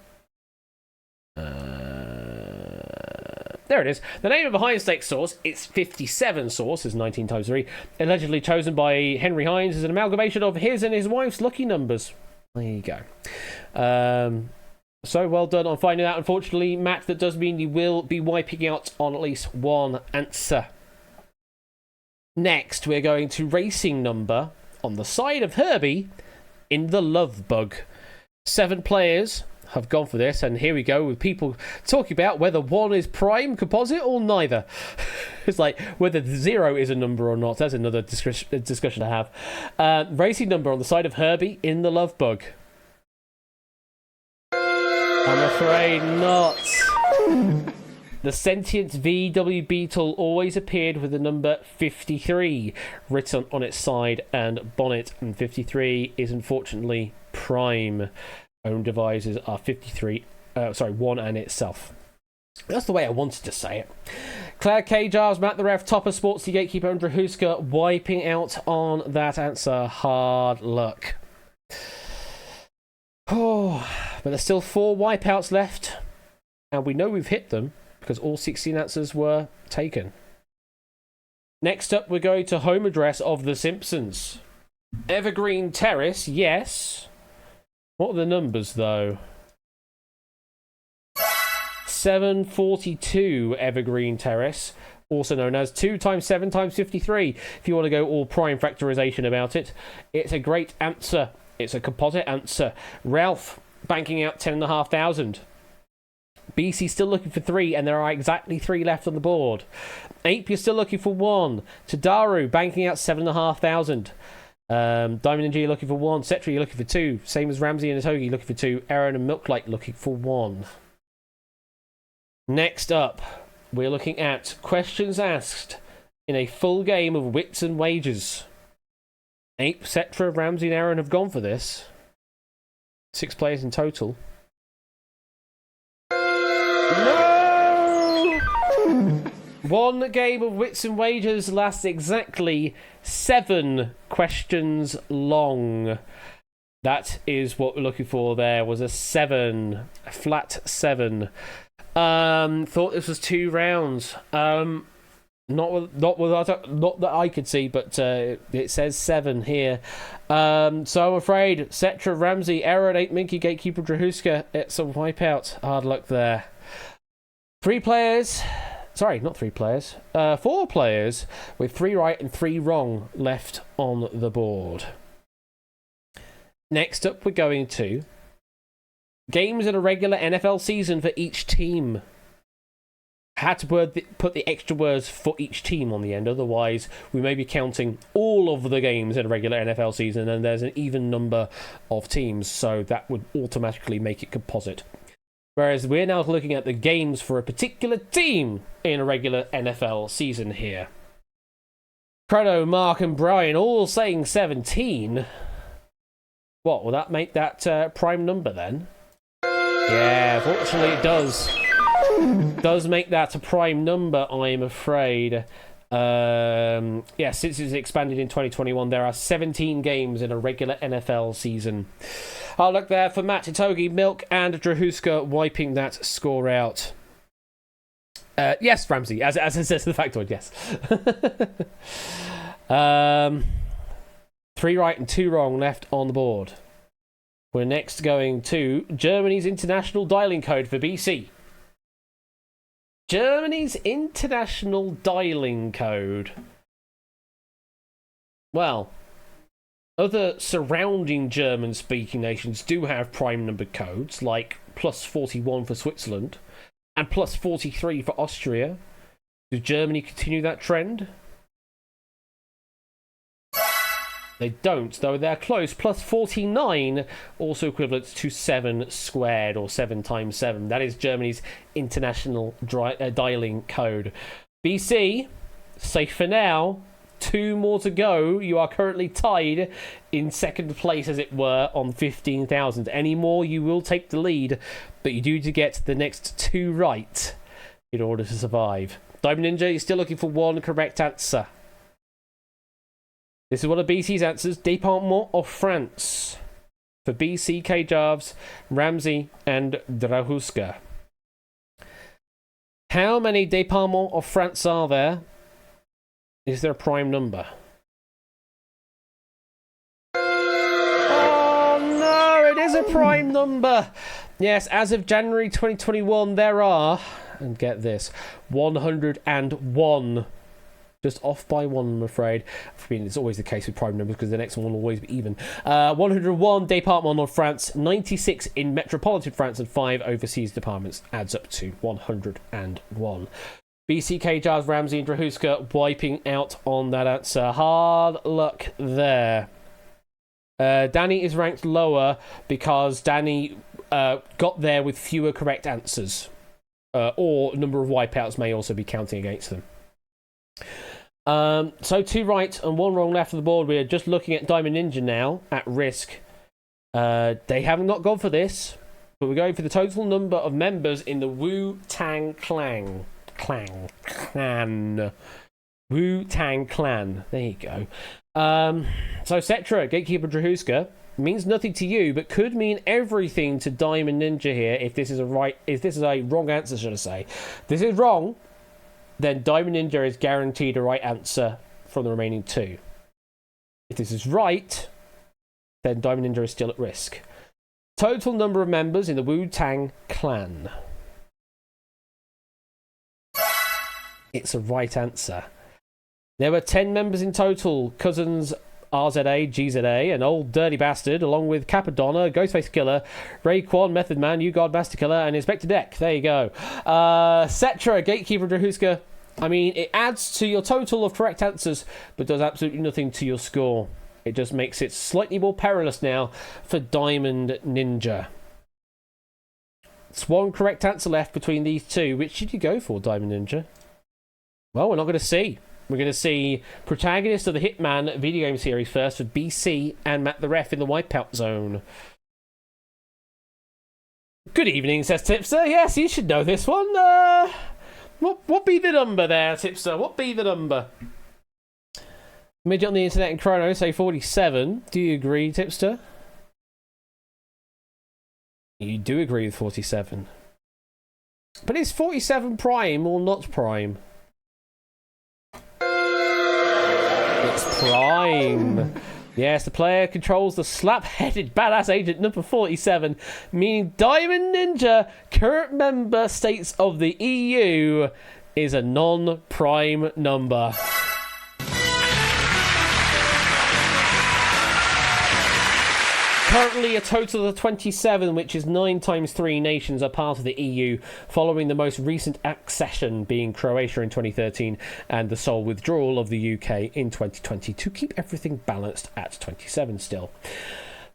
Speaker 1: There it is. The name of a Heinz steak sauce, it's 57 sauce, is 19 times 3, allegedly chosen by Henry Heinz as an amalgamation of his and his wife's lucky numbers. There you go. So well done on finding out. Unfortunately, Matt, that does mean you will be wiping out on at least one answer. Next, we're going to racing number on the side of Herbie in the Love Bug. 7 players have gone for this, and here we go with people talking about whether 1 is prime, composite, or neither. It's like whether 0 is a number or not. That's another discussion to have. Racing number on the side of Herbie in the Love Bug. I'm afraid not. The sentient VW Beetle always appeared with the number 53 written on its side and bonnet, and 53 is unfortunately prime. Own devices are 1 and itself. That's the way I wanted to say it. Claire K. Giles, Matt the Ref, Topper, Sportsy, Gatekeeper, and Drahuska wiping out on that answer. Hard luck. Oh, but there's still 4 wipeouts left, and we know we've hit them because all 16 answers were taken. Next up, we're going to home address of The Simpsons. Evergreen Terrace, yes. What are the numbers, though? 742 Evergreen Terrace, also known as 2 times 7 times 53, if you want to go all prime factorization about it. It's a great answer. It's a composite answer. Ralph, banking out 10,500. BC still looking for 3, and there are exactly 3 left on the board. Ape, you're still looking for 1. Tadaru, banking out 7,500. Diamond and G looking for 1. Cetra, you're looking for 2. Same as Ramsey and Atogi looking for 2. Aaron and Milklight looking for 1. Next up, we're looking at questions asked in a full game of wits and wagers. Ape, Cetra, Ramsey and Aaron have gone for this. 6 players in total. No! 1 game of wits and wagers lasts exactly 7 questions long. That is what we're looking for. There was a 7, a flat 7. Thought this was 2 rounds. Not that I could see, but it says 7 here. So I'm afraid Cetra, Ramsey, Aaron, 8 Minky, Gatekeeper, Drahuska, it's a wipeout. Hard luck there. 3 players. Sorry, not 3 players. 4 players with 3 right and 3 wrong left on the board. Next up, we're going to games in a regular NFL season for each team. Had to put the extra words for each team on the end, otherwise we may be counting all of the games in a regular NFL season, and there's an even number of teams, so that would automatically make it composite. Whereas we're now looking at the games for a particular team in a regular NFL season here. Chrono, Mark, and Brian all saying 17. What, will that make that prime number then? Yeah, fortunately it does. Does make that a prime number, I'm afraid. Yeah, since it's expanded in 2021, there are 17 games in a regular NFL season. I'll look there for Matt, Itogi, Milk, and Drahuska wiping that score out. Yes, Ramsey, as it says in the factoid, yes. 3 right and 2 wrong left on the board. We're next going to Germany's international dialing code for BC. Germany's international dialing code. Well, other surrounding German-speaking nations do have prime number codes, like +41 for Switzerland and +43 for Austria. Does Germany continue that trend? They don't, though they're close. Plus 49, also equivalent to 7 squared, or 7 times 7. That is Germany's international dialing code. BC, safe for now. 2 more to go. You are currently tied in second place, as it were, on 15,000. Any more, you will take the lead, but you do need to get the next 2 right in order to survive. Diamond Ninja is still looking for 1 correct answer. This is one of BC's answers. Département of France. For BC, K-Jarves, Ramsey, and Drahuska. How many Départements of France are there? Is there a prime number? Oh no, it is a prime number. Yes, as of January 2021, there are, and get this, 101. Just off by 1, I'm afraid. I mean, it's always the case with prime numbers because the next one will always be even. 101 Départements of France, 96 in metropolitan France, and 5 overseas departments. Adds up to 101. BCK, Jars, Ramsey, and Drahuska wiping out on that answer. Hard luck there. Danny is ranked lower because Danny got there with fewer correct answers. Or number of wipeouts may also be counting against them. So 2 right and 1 wrong left of the board. We're just looking at Diamond Ninja now at risk. They have not gone for this, but we're going for the total number of members in the Wu-Tang Clan. Wu-Tang Clan. There you go. So Cetra, Gatekeeper Drahuska, means nothing to you, but could mean everything to Diamond Ninja here if this is a wrong answer, should I say. This is wrong. Then Diamond Ninja is guaranteed a right answer from the remaining 2. If this is right, then Diamond Ninja is still at risk. Total number of members in the Wu-Tang Clan. It's a right answer. There were 10 members in total. Cousins, RZA, GZA, an old dirty bastard, along with Capadonna, Ghostface Killer, Raekwon, Method Man, U-God, Master Killer, and Inspector Deck. There you go. Cetra, Gatekeeper, Drahuska. I mean, it adds to your total of correct answers, but does absolutely nothing to your score. It just makes it slightly more perilous now for Diamond Ninja. It's 1 correct answer left between these 2. Which should you go for, Diamond Ninja? Well, we're not going to see. We're going to see protagonist of the Hitman video game series first for BC and Matt the Ref in the Wipeout Zone. Good evening, says Tipster. Yes, you should know this one. What be the number there, Tipster? What be the number? Midget on the internet and Chrono say 47. Do you agree, Tipster? You do agree with 47. But is 47 prime or not prime? It's prime. Yes, the player controls the slap-headed badass agent number 47, meaning Diamond Ninja, current member states of the EU, is a non-prime number. Currently a total of 27, which is 9 times 3 nations are part of the EU, following the most recent accession being Croatia in 2013 and the sole withdrawal of the UK in 2020 to keep everything balanced at 27 still.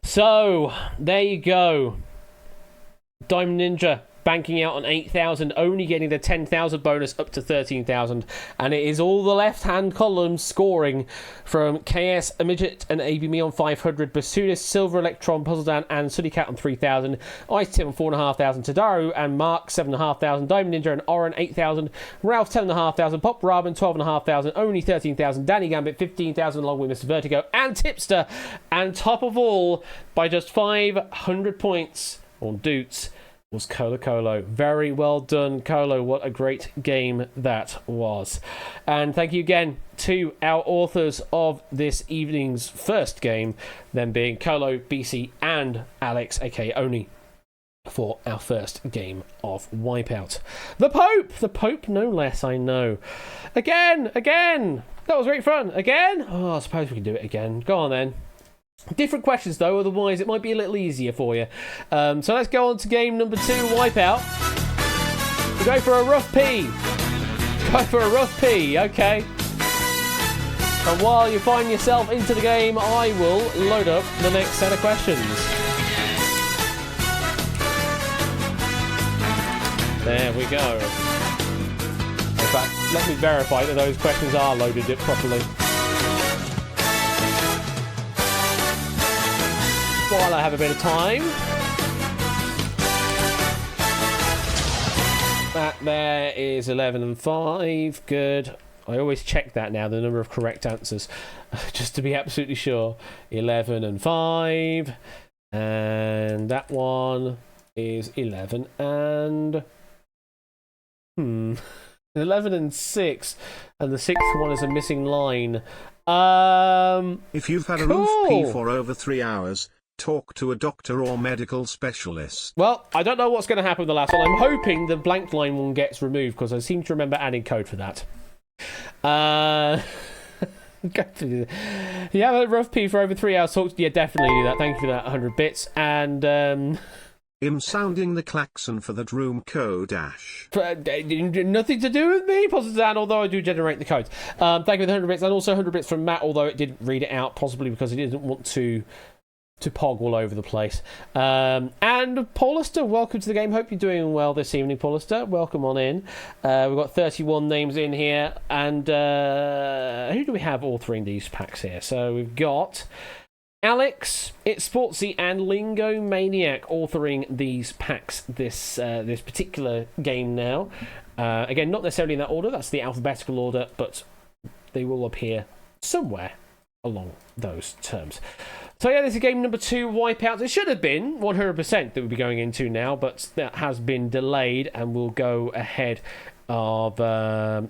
Speaker 1: So, there you go. Diamond Ninja banking out on 8,000, only getting the 10,000 bonus up to 13,000, and it is all the left-hand column scoring from KS, a Midget, and ABME on 500, Basunis, Silver Electron, Puzzledan, and Suddy Cat on 3,000, Ice Tim on 4,500, Tadaru and Mark 7,500, Diamond Ninja and Oren 8,000, Ralph 10,500, Pop Raben 12,500, only 13,000, Danny Gambit 15,000, along with Mr. Vertigo and Tipster, and top of all, by just 500 points on Doots, was Colo Colo. Very well done, Colo. What a great game that was. And thank you again to our authors of this evening's first game, them being Colo, BC, and Alex, aka Oni, for our first game of Wipeout. The Pope, no less, I know. Again, that was great fun. Again? Oh, I suppose we can do it again. Go on then. Different questions though, otherwise it might be a little easier for you. So let's go on to game number 2, Wipeout. We go for a rough P. Okay. And while you find yourself into the game, I will load up the next set of questions. There we go. In fact, let me verify that those questions are loaded up properly. While I have a bit of time. That there is 11 and 5. Good. I always check that now, the number of correct answers, just to be absolutely sure. 11 and 5. And that one is 11 and... 11 and 6. And the 6th one is a missing line.
Speaker 2: If you've had a
Speaker 1: cool.
Speaker 2: roof pee for over 3 hours, talk to a doctor or medical specialist.
Speaker 1: Well, I don't know what's going to happen with the last one. I'm hoping the blank line one gets removed, because I seem to remember adding code for that. You have a rough pee for over 3 hours. Yeah, definitely do that. Thank you for that 100 bits. And
Speaker 2: I'm sounding the klaxon for that room code, Ash.
Speaker 1: nothing to do with me, positive Dan, although I do generate the codes. Thank you for the 100 bits, and also 100 bits from Matt, although it didn't read it out, possibly because he didn't want to pog all over the place. And Paulister, welcome to the game. Hope you're doing well this evening, Paulister. Welcome on in. We've got 31 names in here, and who do we have authoring these packs here? So we've got Alex, It's Sportsy, and Lingo Maniac authoring these packs this particular game now. Again, not necessarily in that order. That's the alphabetical order, but they will appear somewhere along those terms. So yeah, this is game number 2, Wipeouts. It should have been 100% that we'll be going into now, but that has been delayed, and we'll go ahead of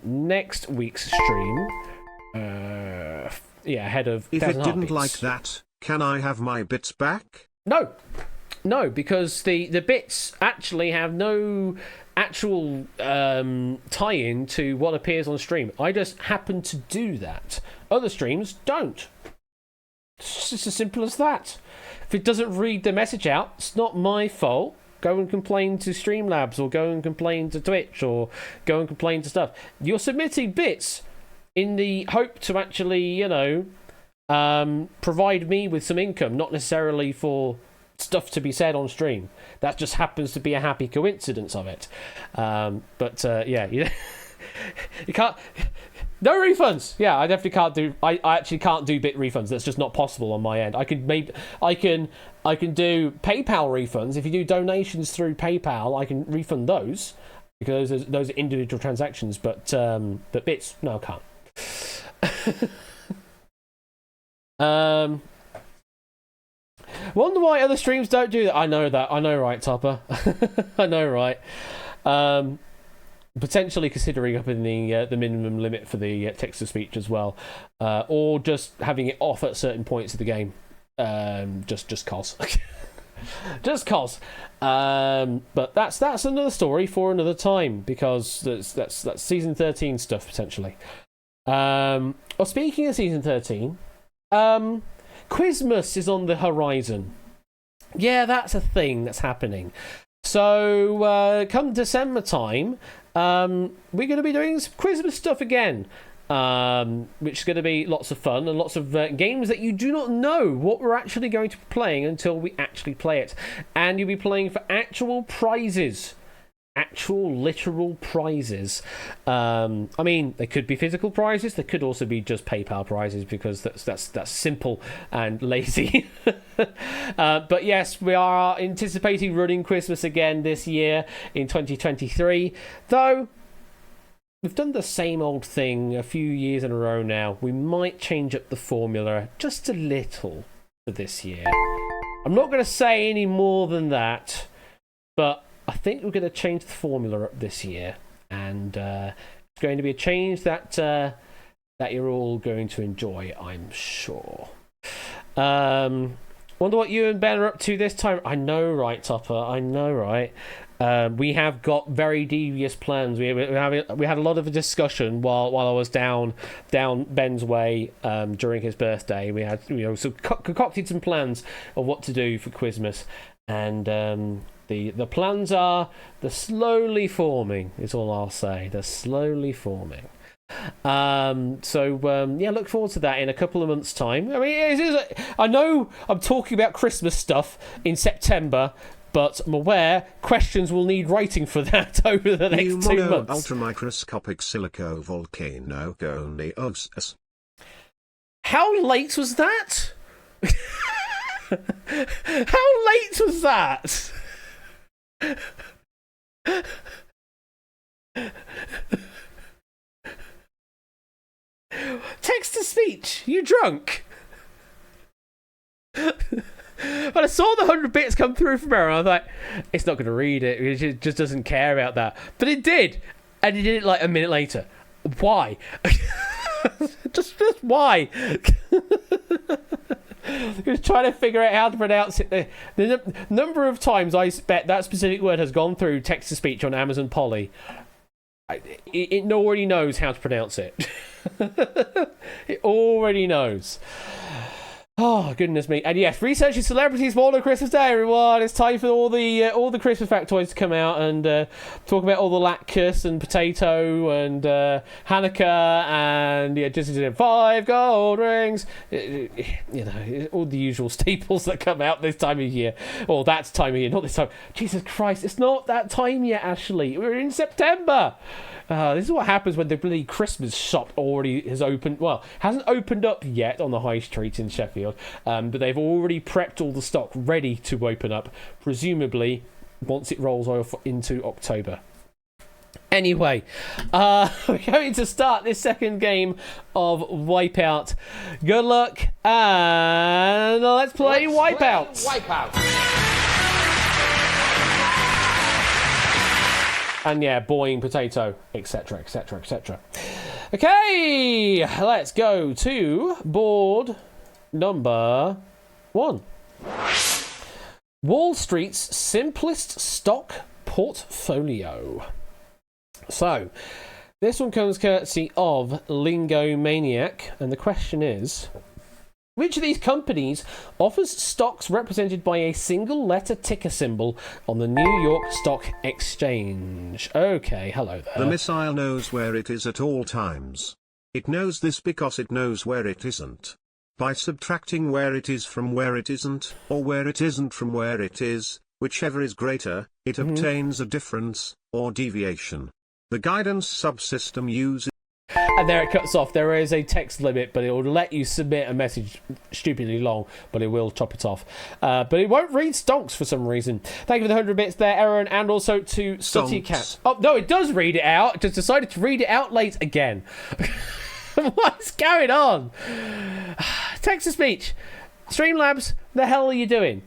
Speaker 1: next week's stream. Ahead of...
Speaker 2: If it didn't like that, can I have my bits back?
Speaker 1: No, because the bits actually have no actual tie-in to what appears on stream. I just happen to do that. Other streams don't. It's just as simple as that. If it doesn't read the message out, it's not my fault. Go and complain to Streamlabs, or go and complain to Twitch, or go and complain to stuff. You're submitting bits in the hope to actually, provide me with some income, not necessarily for stuff to be said on stream. That just happens to be a happy coincidence of it. You can't... No refunds. Yeah, I definitely can't do. I actually can't do bit refunds. That's just not possible on my end. I can do PayPal refunds. If you do donations through PayPal, I can refund those, because those are individual transactions. But bits, no, I can't. Wonder why other streams don't do that. I know, right, Topper? I know, right? Potentially considering upping the minimum limit for the text-to-speech as well, or just having it off at certain points of the game, just cause, just cause. But that's another story for another time, because that's season 13 stuff potentially. Well, speaking of season 13, Quizmas is on the horizon. Yeah, that's a thing that's happening. So come December time, we're going to be doing some Quizmas stuff again, which is going to be lots of fun, and lots of games that you do not know what we're actually going to be playing until we actually play it. And you'll be playing for actual prizes. Actual literal prizes. I mean, they could be physical prizes. They could also be just PayPal prizes, because that's simple and lazy. But yes, we are anticipating running Christmas again this year in 2023. Though we've done the same old thing a few years in a row now. We might change up the formula just a little for this year. I'm not going to say any more than that, but I think we're going to change the formula up this year, and it's going to be a change that you're all going to enjoy, I'm sure. Wonder what you and Ben are up to this time. I know, right, Topper? I know, right? We have got very devious plans. We had a lot of a discussion while I was down Ben's way during his birthday. We had concocted some plans of what to do for Quizmas, and the plans are, they're slowly forming, is all I'll say. They're slowly forming. Yeah, look forward to that in a couple of months' time. I mean, I know I'm talking about Christmas stuff in September, but I'm aware questions will need writing for that over the next 2 months.
Speaker 2: Ultramicroscopic silicovolcanoconiosis.
Speaker 1: How late was that? How late was that? Text to speech. You drunk? But I saw the 100 bits come through from her, and I was like, it's not going to read it. It just doesn't care about that. But it did, and it did it like a minute later. Why? just why? He was trying to figure out how to pronounce it. The number of times I bet that specific word has gone through text to speech on Amazon Polly, it already knows how to pronounce it. It already knows. Oh, goodness me. And yes, researching celebrities more on Christmas Day, everyone. It's time for all the Christmas factoids to come out and talk about all the latkes and potato and Hanukkah and just 5 gold rings. All the usual staples that come out this time of year. Or that time of year, not this time. Jesus Christ, it's not that time yet, Ashley. We're in September. This is what happens when the bloody Christmas shop already has opened. Well, hasn't opened up yet on the high street in Sheffield, but they've already prepped all the stock ready to open up, presumably once it rolls off into October. Anyway, we're going to start this second game of Wipeout. Good luck, and let's play Wipeout. And yeah, boing, potato, etc, etc, etc. Okay, let's go to board number 1. Wall Street's simplest stock portfolio. So, this one comes courtesy of Lingo Maniac, and the question is, which of these companies offers stocks represented by a single letter ticker symbol on the New York Stock Exchange? Okay, hello there.
Speaker 2: The missile knows where it is at all times. It knows this because it knows where it isn't. By subtracting where it is from where it isn't, or where it isn't from where it is, whichever is greater, it obtains a difference, or deviation. The guidance subsystem uses...
Speaker 1: And there it cuts off. There is a text limit, but it will let you submit a message stupidly long, but it will chop it off. But it won't read stonks for some reason. Thank you for the 100 bits there, Aaron, and also to Stutty Cat. Oh, no, it does read it out. It just decided to read it out late again. What's going on? Text to speech. Streamlabs, the hell are you doing?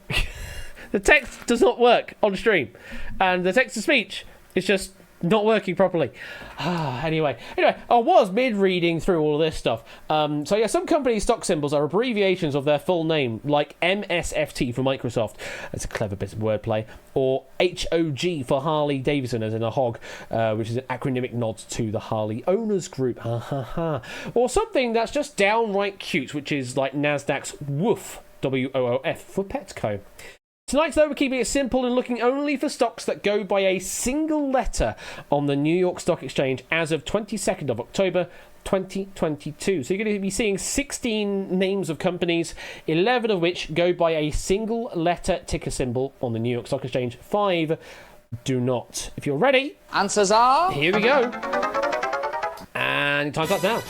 Speaker 1: The text does not work on stream. And the text to speech is just not working properly. Anyway, I was mid-reading through all of this stuff. Some companies' stock symbols are abbreviations of their full name, like MSFT for Microsoft. That's a clever bit of wordplay. Or HOG for Harley Davidson, as in a hog, which is an acronymic nod to the Harley Owners Group. Or something that's just downright cute, which is like Nasdaq's WOOF, WOOF, for Petco. Tonight, though, we're keeping it simple and looking only for stocks that go by a single letter on the New York Stock Exchange as of 22nd of October 2022. So you're going to be seeing 16 names of companies, 11 of which go by a single letter ticker symbol on the New York Stock Exchange. 5 do not. If you're ready,
Speaker 3: Answers are...
Speaker 1: here we go. And time starts now.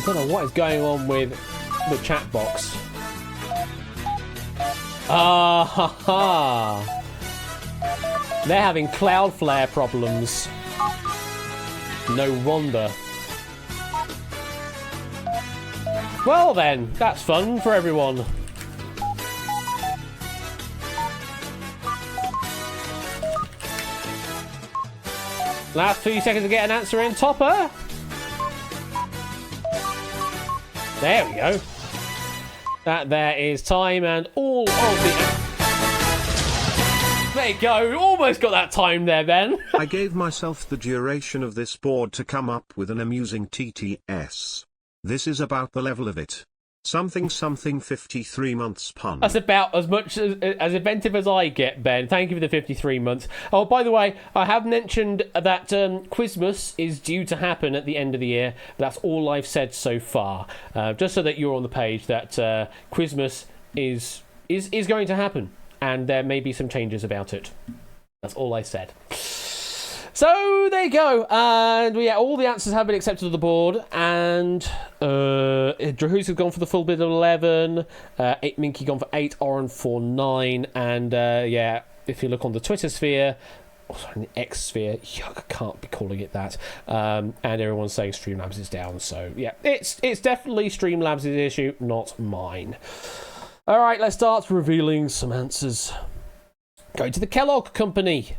Speaker 1: I don't know what is going on with the chat box. They're having Cloudflare problems. No wonder. Well then, that's fun for everyone. Last few seconds to get an answer in, Topper. There we go. That there is time and all of the... There you go. Almost got that time there, Ben.
Speaker 2: I gave myself the duration of this board to come up with an amusing TTS. This is about the level of it. Something something 53 months pun.
Speaker 1: That's about as much as inventive as I get, Ben. Thank you for the 53 months. Oh, by the way, I have mentioned that Quizmas is due to happen at the end of the year. But that's all I've said so far. Just so that you're on the page that Quizmas is going to happen. And there may be some changes about it. That's all I said. So there you go, and all the answers have been accepted to the board, and Drahus has gone for the full bid of 11, Minky gone for 8, Oren for 9, and if you look on the Twitter sphere, the X sphere, I can't be calling it that, and everyone's saying Streamlabs is down, so yeah, it's definitely Streamlabs' issue, not mine. Alright, let's start revealing some answers. Going to the Kellogg Company.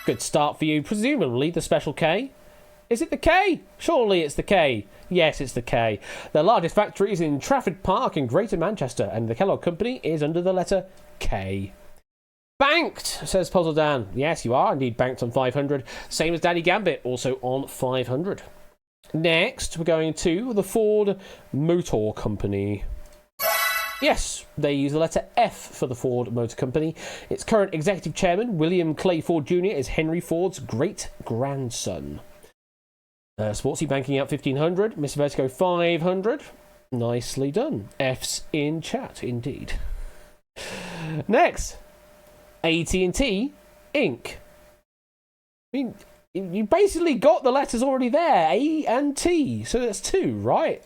Speaker 1: Good start for you. Presumably the special K. Is it the K? Surely it's the K. Yes, it's the K. The largest factory is in Trafford Park in Greater Manchester, and the Kellogg Company is under the letter K. Banked, says Puzzle Dan. Yes, you are indeed banked on 500. Same as Danny Gambit, also on 500. Next, we're going to the Ford Motor Company. Yes, they use the letter F for the Ford Motor Company. Its current executive chairman, William Clay Ford Jr., is Henry Ford's great-grandson. Sportsy banking out 1,500. Mr. Vertigo 500. Nicely done. F's in chat, indeed. Next, AT&T Inc. I mean, you basically got the letters already there, A and T, so that's 2, right?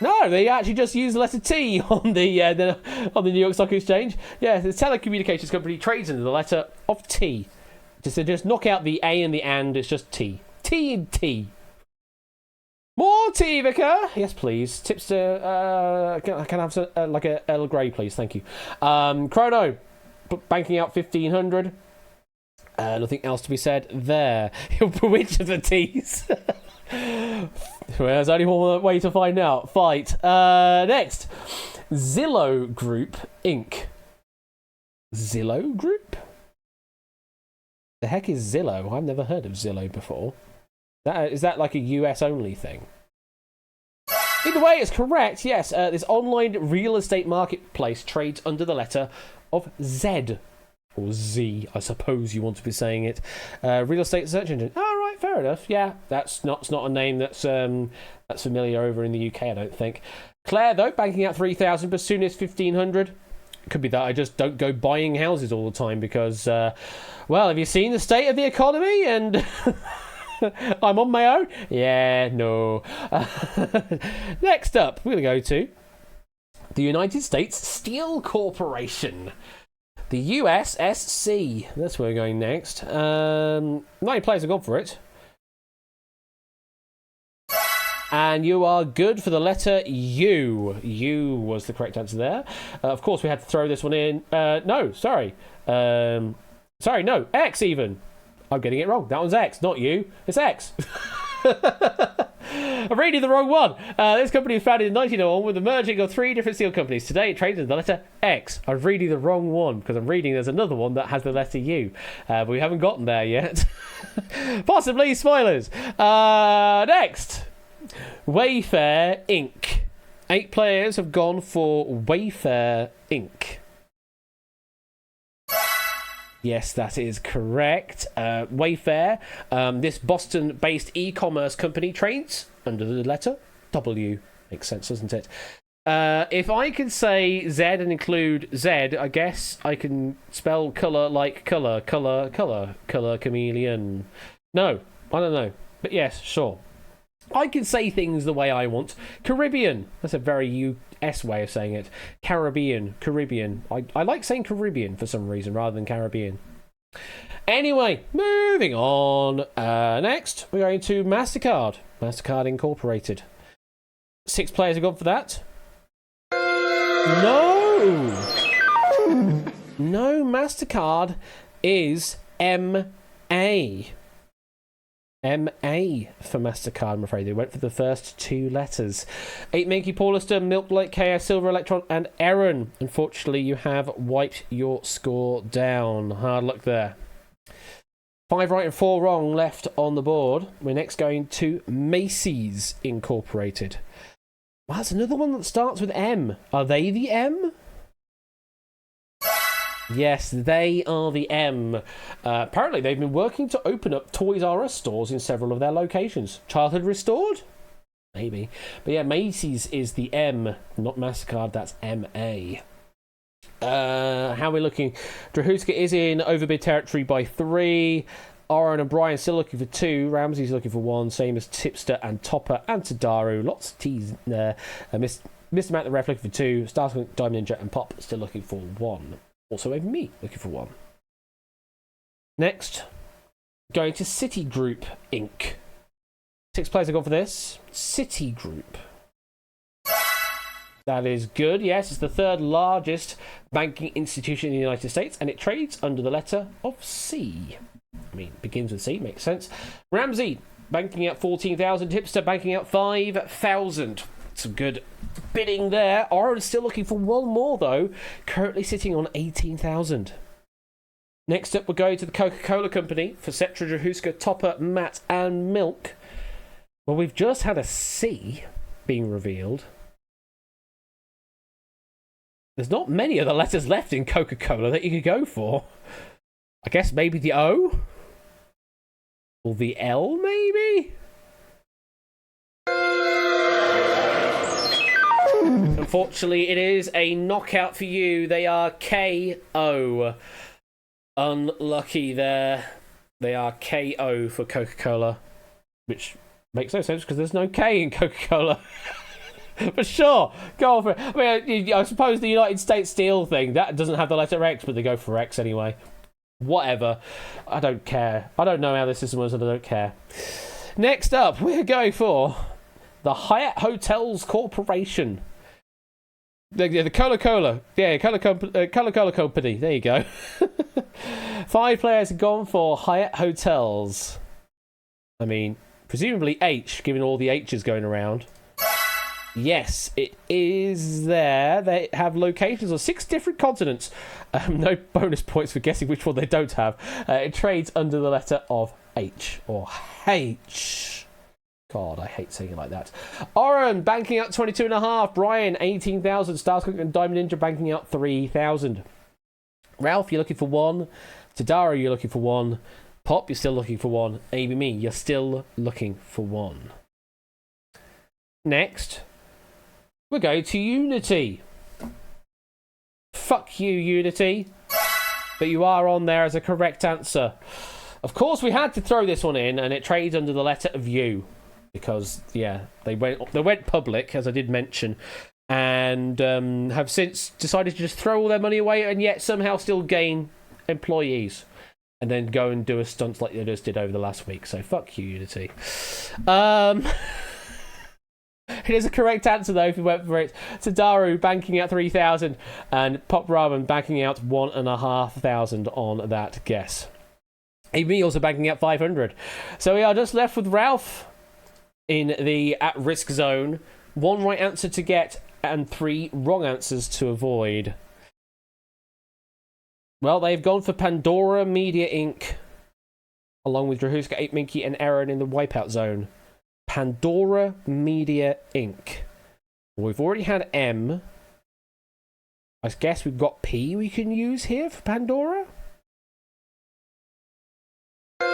Speaker 1: No, they actually just used the letter T on the New York Stock Exchange. Yeah, the telecommunications company trades under the letter of T. Just knock out the A and the and, it's just T. T and T. More tea, Vicar. Yes, please. Tips to can I have some, like a Earl Grey, please? Thank you. Chrono, banking out 1,500. Nothing else to be said there. Which of the T's? Well, there's only one way to find out. Fight. Next, Zillow Group Inc. Zillow Group? The heck is Zillow? I've never heard of Zillow before. Is that like a US only thing? Either way, it's correct. Yes, this online real estate marketplace trades under the letter of Z. Or Z, I suppose you want to be saying it. Real estate search engine. Oh, right, fair enough. Yeah, that's not a name that's familiar over in the UK, I don't think. Claire, though, banking out 3,000, but soon is 1,500. Could be that I just don't go buying houses all the time because, well, have you seen the state of the economy? And I'm on my own? Yeah, no. Next up, we're going to go to the United States Steel Corporation. The USSC. That's where we're going next. 9 players have gone for it. And you are good for the letter U. U was the correct answer there. Of course, we had to throw this one in. No, sorry. Sorry, no. X even. I'm getting it wrong. That one's X, not U. It's X. I'm reading the wrong one. This company was founded in 1901 with the merging of 3 different steel companies. Today it trades in the letter X. I'm reading the wrong one because I'm reading there's another one that has the letter U. But we haven't gotten there yet. Possibly spoilers. Next. Wayfair Inc. 8 players have gone for Wayfair Inc. Yes, that is correct. Wayfair, this Boston-based e-commerce company, trades under the letter W. Makes sense, doesn't it? If I can say Z and include Z, I guess I can spell colour like colour chameleon. No, I don't know. But yes, sure. I can say things the way I want. Caribbean. That's a very US way of saying it. Caribbean. I like saying Caribbean for some reason rather than Caribbean. Anyway, moving on. Next, we're going to MasterCard. MasterCard Incorporated. 6 players have gone for that. No! No, MasterCard is M-A. M-A for MasterCard, I'm afraid. They went for the first 2 letters. 8 Minky, Paulister, Milk Light, KS, Silver Electron, and Aaron. Unfortunately, you have wiped your score down. Hard luck there. 5 right and 4 wrong left on the board. We're next going to Macy's Incorporated. Well, that's another one that starts with M. Are they the M? Yes, they are the M. Apparently, they've been working to open up Toys R Us stores in several of their locations. Childhood Restored? Maybe. But yeah, Macy's is the M, not MasterCard, that's MA. How are we looking? Drahuska is in overbid territory by 3. Oren and Brian still looking for 2. Ramsey's looking for 1. Same as Tipster and Topper and Tadaru. Lots of T's there. Mr. Matt the Ref looking for 2. Starsky, Diamond Ninja and Pop still looking for 1. Also over me looking for 1. Next, going to Citigroup Inc. 6 players have gone for this. Citigroup. That is good. Yes, it's the 3rd largest banking institution in the United States, and it trades under the letter of C. I mean, begins with C, makes sense. Ramsey, banking out 14,000. Tipster, banking out 5,000. Some good bidding there. Orange still looking for 1 more, though. Currently sitting on 18,000. Next up, we're going to the Coca-Cola Company for Cetra, Drahuska, Topper, Matt, and Milk. Well, we've just had a C being revealed. There's not many of the letters left in Coca-Cola that you could go for. I guess maybe the O? Or the L, maybe? Unfortunately, it is a knockout for you. They are KO. Unlucky there. They are KO for Coca-Cola. Which makes no sense because there's no K in Coca-Cola. But sure, go for it. I mean, I suppose the United States Steel thing, that doesn't have the letter X, but they go for X anyway. Whatever. I don't care. I don't know how this system works, and I don't care. Next up, we're going for the Hyatt Hotels Corporation. The Coca-Cola. Yeah, Coca-Cola Company. There you go. 5 players have gone for Hyatt Hotels. I mean, presumably H, given all the H's going around. Yes, it is there. They have locations on 6 different continents. No bonus points for guessing which one they don't have. It trades under the letter of H, or H. God, I hate saying it like that. Oren banking out 22.5. Brian 18,000. Starscook and Diamond Ninja banking out 3,000. Ralph, you're looking for 1. Tadaro, you're looking for 1. Pop, you're still looking for 1. Amy, me, you're still looking for 1. Next, we're going to Unity. Fuck you, Unity. But you are on there as a correct answer. Of course, we had to throw this one in, and it trades under the letter of U. Because, yeah, they went public, as I did mention, and have since decided to just throw all their money away and yet somehow still gain employees. And then go and do a stunt like they just did over the last week. So, fuck you, Unity. It is a correct answer, though, if you went for it. Tadaru banking out 3,000 and Pop Ramen banking out 1,500 on that guess. Amy also banking out 500. So we are just left with Ralph in the at-risk zone. 1 right answer to get and 3 wrong answers to avoid. Well, they've gone for Pandora Media Inc. along with Drahuska, 8 Minky and Aaron in the wipeout zone. Pandora Media Inc. We've already had M. I guess we've got P we can use here for Pandora. No,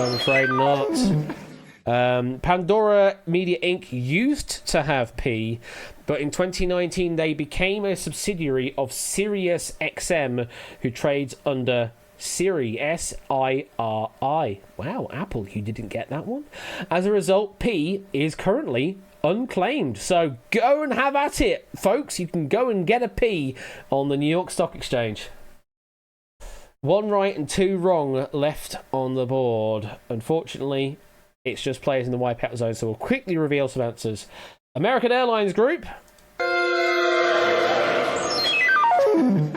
Speaker 1: I'm afraid not. Pandora Media Inc. used to have P, but in 2019 they became a subsidiary of Sirius XM, who trades under Siri, S-I-R-I. Wow, Apple, you didn't get that one. As a result, P is currently unclaimed. So go and have at it, folks. You can go and get a P on the New York Stock Exchange. 1 right and 2 wrong left on the board. Unfortunately, it's just players in the wipeout zone, so we'll quickly reveal some answers. American Airlines Group.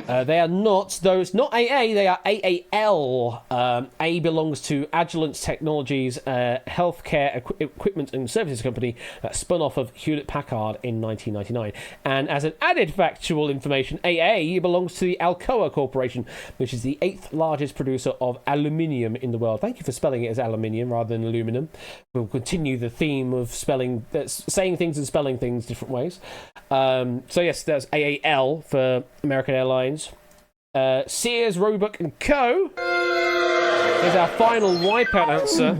Speaker 1: They are not, though it's not AA, they are AAL. A belongs to Agilent Technologies, healthcare equipment and services company that spun off of Hewlett-Packard in 1999. And as an added factual information, AA belongs to the Alcoa Corporation, which is the 8th largest producer of aluminium in the world. Thank you for spelling it as aluminium rather than aluminum. We'll continue the theme of saying things and spelling things different ways. So yes, that's AAL for American Airlines. Sears, Roebuck and Co. is our final wipeout answer.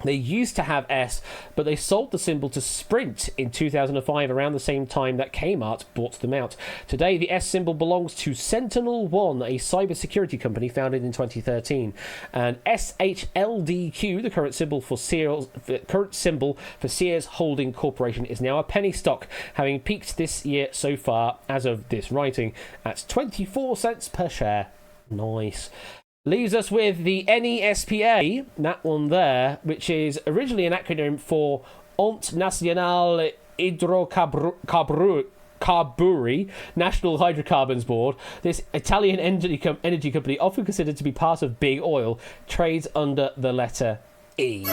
Speaker 1: They used to have S, but they sold the symbol to Sprint in 2005, around the same time that Kmart bought them out. Today, the S symbol belongs to SentinelOne, a cybersecurity company founded in 2013. And SHLDQ, the current symbol for Sears Holding Corporation, is now a penny stock, having peaked this year so far, as of this writing, at 24 cents per share. Nice. Leaves us with the NESPA, that one there, which is originally an acronym for Ente Nacional Hidrocarburi, National Hydrocarbons Board. This Italian energy company, often considered to be part of Big Oil, trades under the letter E.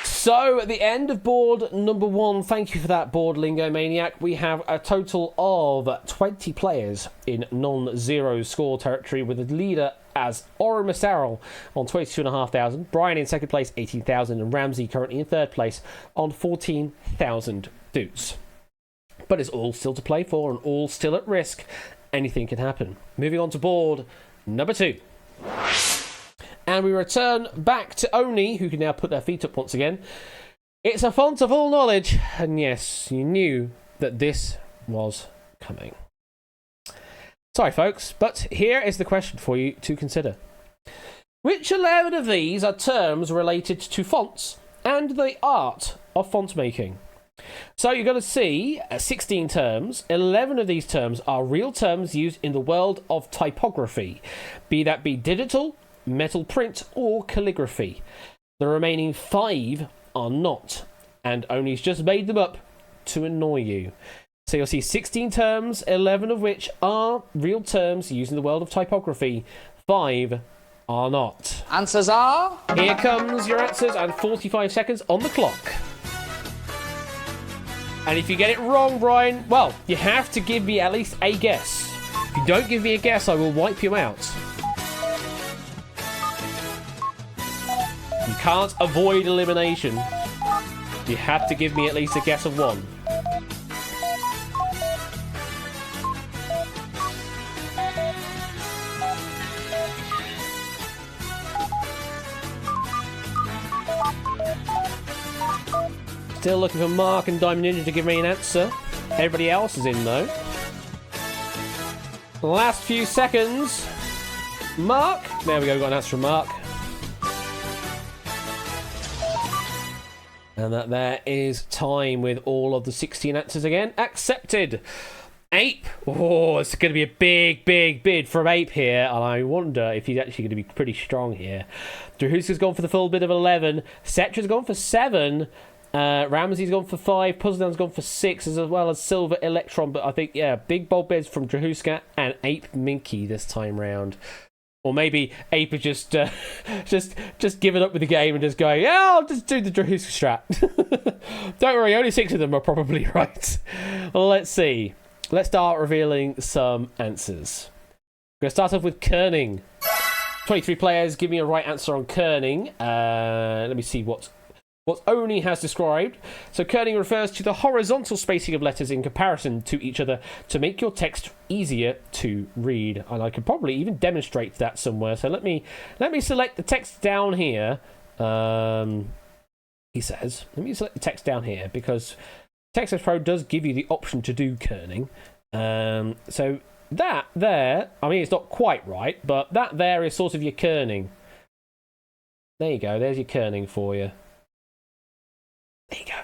Speaker 1: So, at the end of board number 1, thank you for that, Board Lingo Maniac, we have a total of 20 players in non-zero score territory, with the leader as Oren Massarel on 22,500, Brian in second place, 18,000, and Ramsey currently in third place on 14,000 dudes. But it's all still to play for and all still at risk. Anything can happen. Moving on to board number 2. And we return back to Oni, who can now put their feet up once again. It's a font of all knowledge, and yes, you knew that this was coming. Sorry, folks, but here is the question for you to consider. Which 11 of these are terms related to fonts and the art of font making? So you're going to see 16 terms. 11 of these terms are real terms used in the world of typography, be that be digital, metal print or calligraphy. The remaining 5 are not, and Oni's just made them up to annoy you. So you'll see 16 terms, 11 of which are real terms used in the world of typography. 5 are not.
Speaker 3: Answers are...
Speaker 1: Here comes your answers, and 45 seconds on the clock. And if you get it wrong, Brian, well, you have to give me at least a guess. If you don't give me a guess, I will wipe you out. You can't avoid elimination. You have to give me at least a guess of one. Still looking for Mark and Diamond Ninja to give me an answer. Everybody else is in though. Last few seconds. Mark. There we go, got an answer from Mark. And that there is time with all of the 16 answers again. Accepted. Ape. Oh, it's going to be a big, big bid from Ape here. And I wonder if he's actually going to be pretty strong here. Drahuska's gone for the full bid of 11. Cetra's gone for 7. Ramsey's gone for 5. Puzzledown's gone for 6, as well as Silver Electron. But I think, yeah, big bold bids from Drahuska and Ape Minky this time round. Or maybe Ape is just giving up with the game and just going, yeah, I'll just do the Drahuska strat. Don't worry, only 6 of them are probably right. Well, let's see. Let's start revealing some answers. We're going to start off with kerning. 23 players, give me a right answer on kerning. Let me see what Oni has described. So kerning refers to the horizontal spacing of letters in comparison to each other to make your text easier to read. And I could probably even demonstrate that somewhere. So let me select the text down here. He says, let me select the text down here because TextEdge Pro does give you the option to do kerning. So that there, I mean, it's not quite right, but that there is sort of your kerning. There you go. There's your kerning for you. There you go.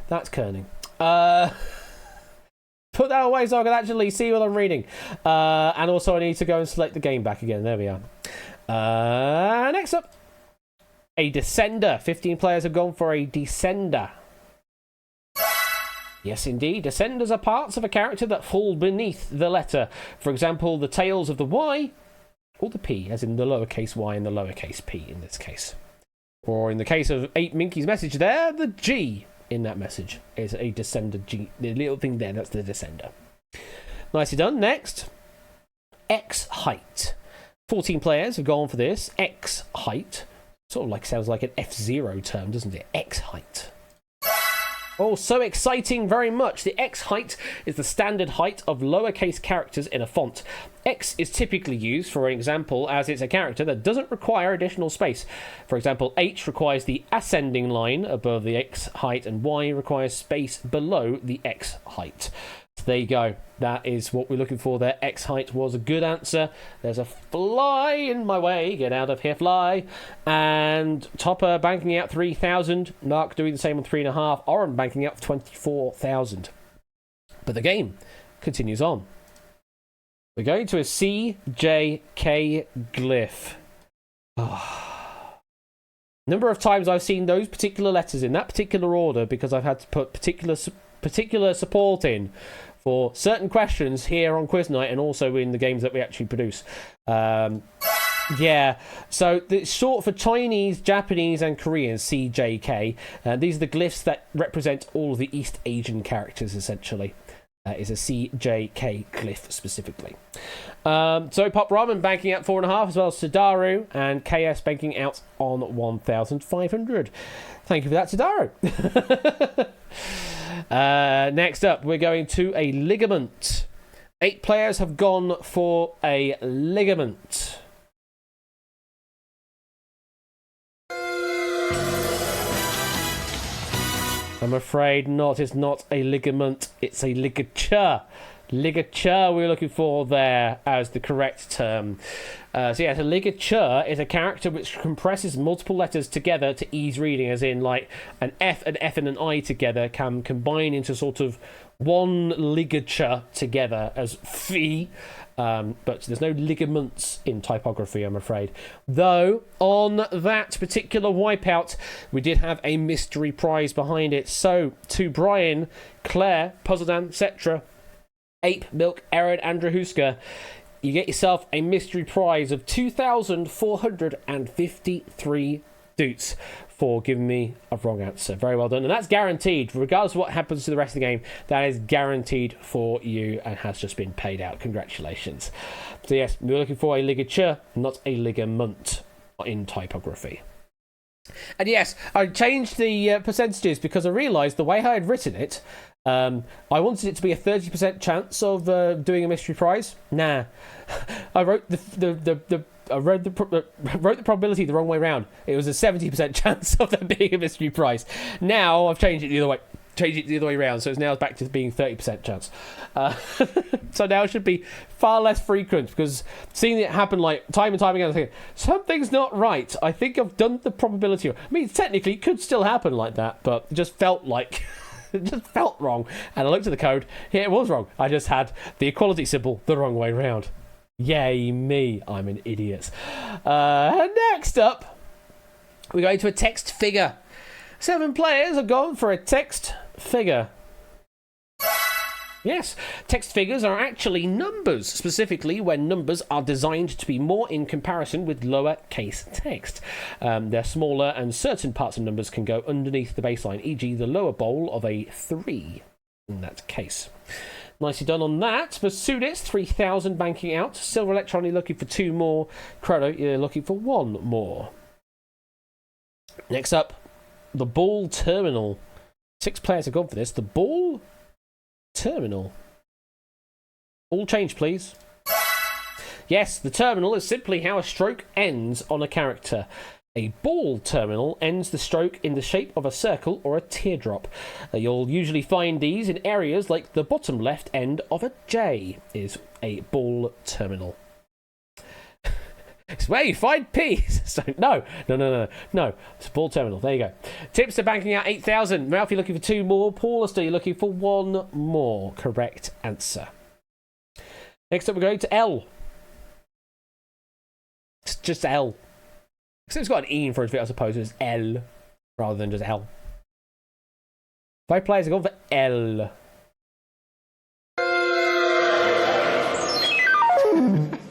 Speaker 1: That's kerning. Put that away so I can actually see what I'm reading. And also I need to go and select the game back again. There we are. Next up. A descender. 15 players have gone for a descender. Yes, indeed. Descenders are parts of a character that fall beneath the letter. For example, the tails of the Y or the P, as in the lowercase y and the lowercase p in this case. Or in the case of 8 Minky's message there, the G in that message is a descender G. The little thing there, that's the descender. Nicely done. Next, X height. 14 players have gone for this. X height. Sort of like sounds like an F-Zero term, doesn't it? X height. Oh, so exciting, very much. The X height is the standard height of lowercase characters in a font. X is typically used, for an example, as it's a character that doesn't require additional space. For example, H requires the ascending line above the X height, and Y requires space below the X height. So there you go. That is what we're looking for there. X height was a good answer. There's a fly in my way. Get out of here, fly. And Topper banking out 3,000. Mark doing the same on 3.5. Oren banking out 24,000. But the game continues on. We're going to a CJK glyph. Number of times I've seen those particular letters in that particular order because I've had to put particular support in for certain questions here on Quiz Night and also in the games that we actually produce. Yeah, so it's short for Chinese, Japanese, and Korean, CJK. These are the glyphs that represent all of the East Asian characters, essentially. Is a CJK glyph specifically. So Pop Ramen banking out 4.5, as well as Sudaru, and KS banking out on 1,500. Thank you for that, Sudaru. Next up, we're going to a ligament. 8 players have gone for a ligament. I'm afraid not. It's not a ligament. It's a ligature. Ligature we're looking for there as the correct term. So yeah, a ligature is a character which compresses multiple letters together to ease reading, as in like an F and an I together can combine into sort of one ligature together as phi. But there's no ligaments in typography, I'm afraid. Though, on that particular wipeout, we did have a mystery prize behind it. So, to Brian, Claire, Puzzledan, etc., Ape, Milk, Aaron, and Drahuska, you get yourself a mystery prize of 2,453 doots for giving me a wrong answer. Very well done. And that's guaranteed. Regardless of what happens to the rest of the game, that is guaranteed for you and has just been paid out. Congratulations. So yes, we're looking for a ligature, not a ligament in typography. And yes, I changed the percentages because I realised the way I had written it, I wanted it to be a 30% chance of doing a mystery prize. Nah. I wrote the probability the wrong way round. It was a 70% chance of there being a mystery prize. Now I've changed it the other way. Around, so it's now back to being 30% chance. So now it should be far less frequent, because seeing it happen like time and time again, I think something's not right. I think I've done the probability. I mean, technically, it could still happen like that, but it just felt like it just felt wrong. And I looked at the code. Yeah, it was wrong. I just had the equality symbol the wrong way round. Yay me! I'm an idiot. Next up, we're going to a text figure. 7 players have gone for a text figure. Yes, text figures are actually numbers, specifically when numbers are designed to be more in comparison with lowercase text. They're smaller, and certain parts of numbers can go underneath the baseline, e.g. the lower bowl of a 3 in that case. Nicely done on that. Masudis, 3,000 banking out. Silver Electron, you're looking for 2 more. Chrono, you're looking for 1 more. Next up, the ball terminal. 6 players have gone for this. The ball terminal. All change, please. Yes, the terminal is simply how a stroke ends on a character. A ball terminal ends the stroke in the shape of a circle or a teardrop. You'll usually find these in areas like the bottom left end of a J is a ball terminal. It's where you find P's. So, no. It's a ball terminal. There you go. Tips are banking out 8,000. Ralph, you're looking for 2 more. Paulista, you're looking for 1 more. Correct answer. Next up, we're going to L. It's just L. Because it's got an E in front of it, I suppose it's L rather than just L. 5 players are going for L.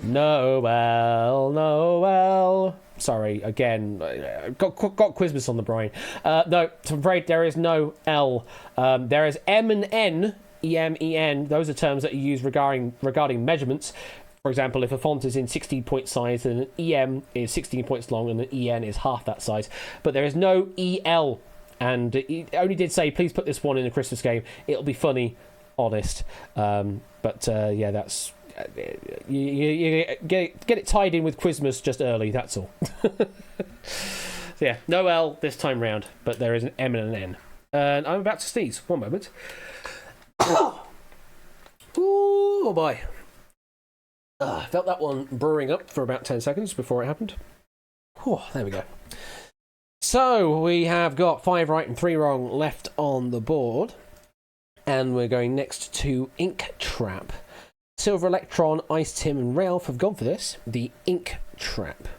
Speaker 1: Noel. Sorry, again, got Quizmas on the brain. No, I'm afraid there is no L. There is M and N, E-M-E-N. Those are terms that are used regarding measurements. For example, if a font is in 16-point size, then an EM is 16 points long and an EN is half that size. But there is no EL. And it only did say, please put this one in a Christmas game. It'll be funny, honest. Yeah, that's... You get it tied in with Quizmas just early, that's all. So yeah, no L this time round, but there is an M and an N. And I'm about to sneeze. One moment. Oh boy. I felt that one brewing up for about 10 seconds before it happened. Oh, there we go. So we have got 5 right and 3 wrong left on the board. And we're going next to Ink Trap. Silver Electron, Ice Tim and Ralph have gone for this. The Ink Trap.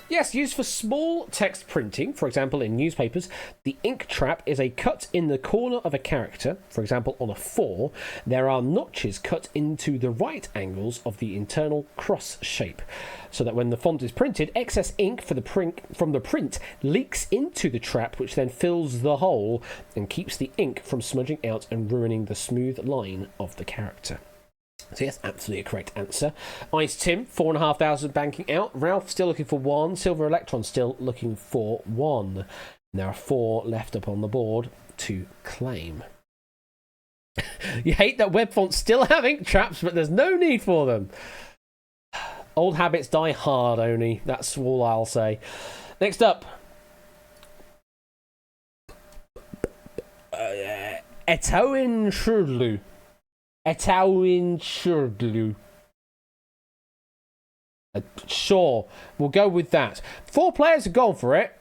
Speaker 1: Yes, used for small text printing, for example in newspapers, the ink trap is a cut in the corner of a character. For example, on a 4, there are notches cut into the right angles of the internal cross shape, so that when the font is printed, excess ink from the print leaks into the trap, which then fills the hole and keeps the ink from smudging out and ruining the smooth line of the character. So yes, absolutely a correct answer. Ice Tim, 4,500 banking out. Ralph still looking for 1. Silver Electron still looking for 1. And there are 4 left up on the board to claim. You hate that web fonts still have ink traps, but there's no need for them. Old habits die hard, Oni. That's all I'll say. Next up. Etoin Shurdlu. Sure, we'll go with that. 4 players have gone for it.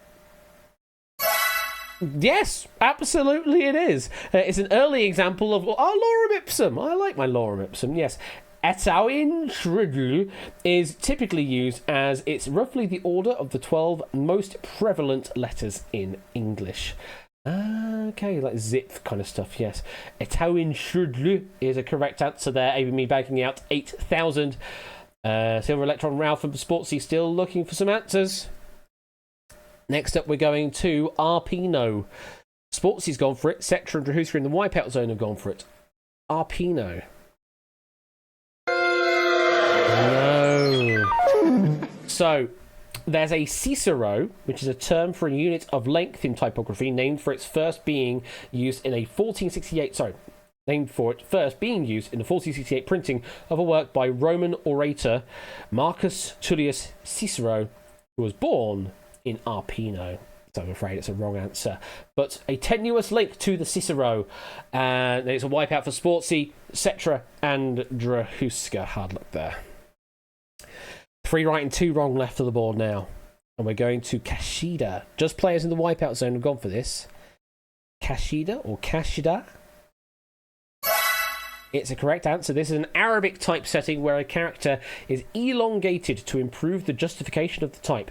Speaker 1: Yes, absolutely it is. It's an early example of our lorem ipsum. I like my lorem ipsum, yes. Etawin Shridlu is typically used as it's roughly the order of the 12 most prevalent letters in English. Okay, like zip kind of stuff, yes. Etawin Shridlu is a correct answer there. ABME banking out 8,000. Silver Electron Ralph from Sportsy still looking for some answers. Next up, we're going to Arpino. Sportsy's gone for it. Sectra and Drahuska in the Wipeout Zone have gone for it. Arpino. No. So, there's a Cicero, which is a term for a unit of length in typography, named for its first being used in a 1468. Named for it first being used in the 1468 printing of a work by Roman orator Marcus Tullius Cicero, who was born in Arpino. So I'm afraid it's a wrong answer. But a tenuous link to the Cicero. And it's a wipeout for Sportsy, Cetra, and Drahuska. Hard luck there. 3 right and 2 wrong left of the board now. And we're going to Kashida. Just players in the wipeout zone have gone for this. Kashida or Kashida. It's a correct answer. This is an Arabic typesetting where a character is elongated to improve the justification of the type.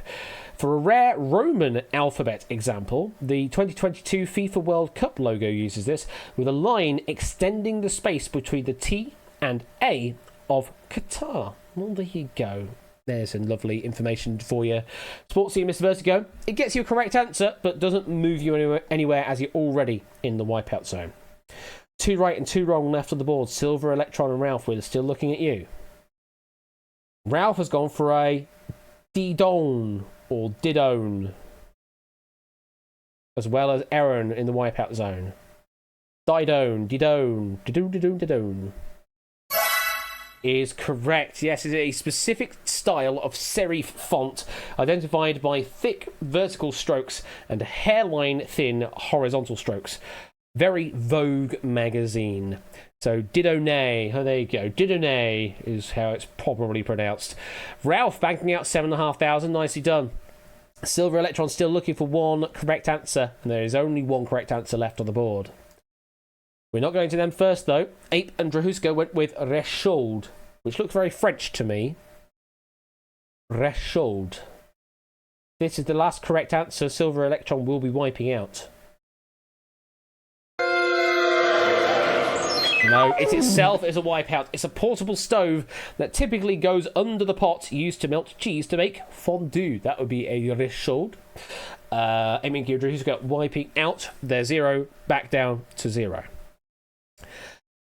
Speaker 1: For a rare Roman alphabet example, the 2022 FIFA World Cup logo uses this, with a line extending the space between the T and A of Qatar. Well, there you go. There's some lovely information for you. Sportsy and Mr. Vertigo. It gets you a correct answer, but doesn't move you anywhere as you're already in the wipeout zone. 2 right and 2 wrong left on the board. Silver, Electron and Ralph, we're still looking at you. Ralph has gone for a Didon or Didone, as well as Aaron in the wipeout zone. Didone is correct. Yes, it's a specific style of serif font identified by thick vertical strokes and hairline thin horizontal strokes. Very Vogue magazine. So Didone, oh there you go. Didone is how it's probably pronounced. Ralph banking out 7,500, nicely done. Silver Electron still looking for 1 correct answer, and there is only 1 correct answer left on the board. We're not going to them first though. Ape and Drahuska went with Reshold, which looks very French to me. Reshold. This is the last correct answer. Silver Electron will be wiping out. No, it itself is a wipeout. It's a portable stove that typically goes under the pot used to melt cheese to make fondue. That would be a Reshold. Amy and Gildra wiping out their 0 back down to 0.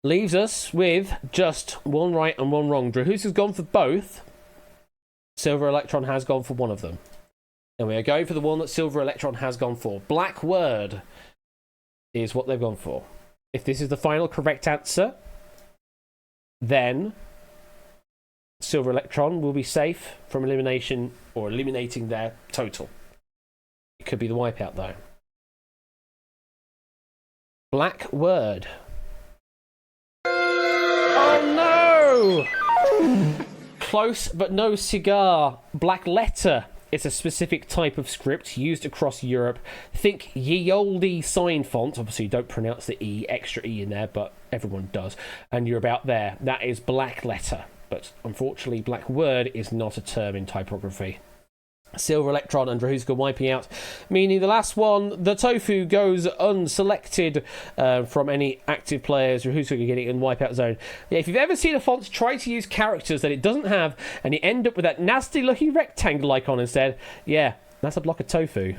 Speaker 1: Leaves us with just 1 right and 1 wrong. Drahus has gone for both. Silver Electron has gone for one of them. And we are going for the one that Silver Electron has gone for. Black Word is what they've gone for. If this is the final correct answer, then Silver Electron will be safe from elimination or eliminating their total. It could be the wipeout, though. Black Word. Oh, no! Close, but no cigar. Black Letter. It's a specific type of script used across Europe. Think ye olde sign font. Obviously, you don't pronounce the E, extra E in there, but everyone does. And you're about there. That is Black Letter. But unfortunately, Black Word is not a term in typography. Silver Electron and Drahuska wiping out, meaning the last one, the Tofu, goes unselected from any active players. Drahuska getting in wipeout zone. Yeah, if you've ever seen a font try to use characters that it doesn't have, and you end up with that nasty looking rectangle icon instead, yeah, that's a block of tofu.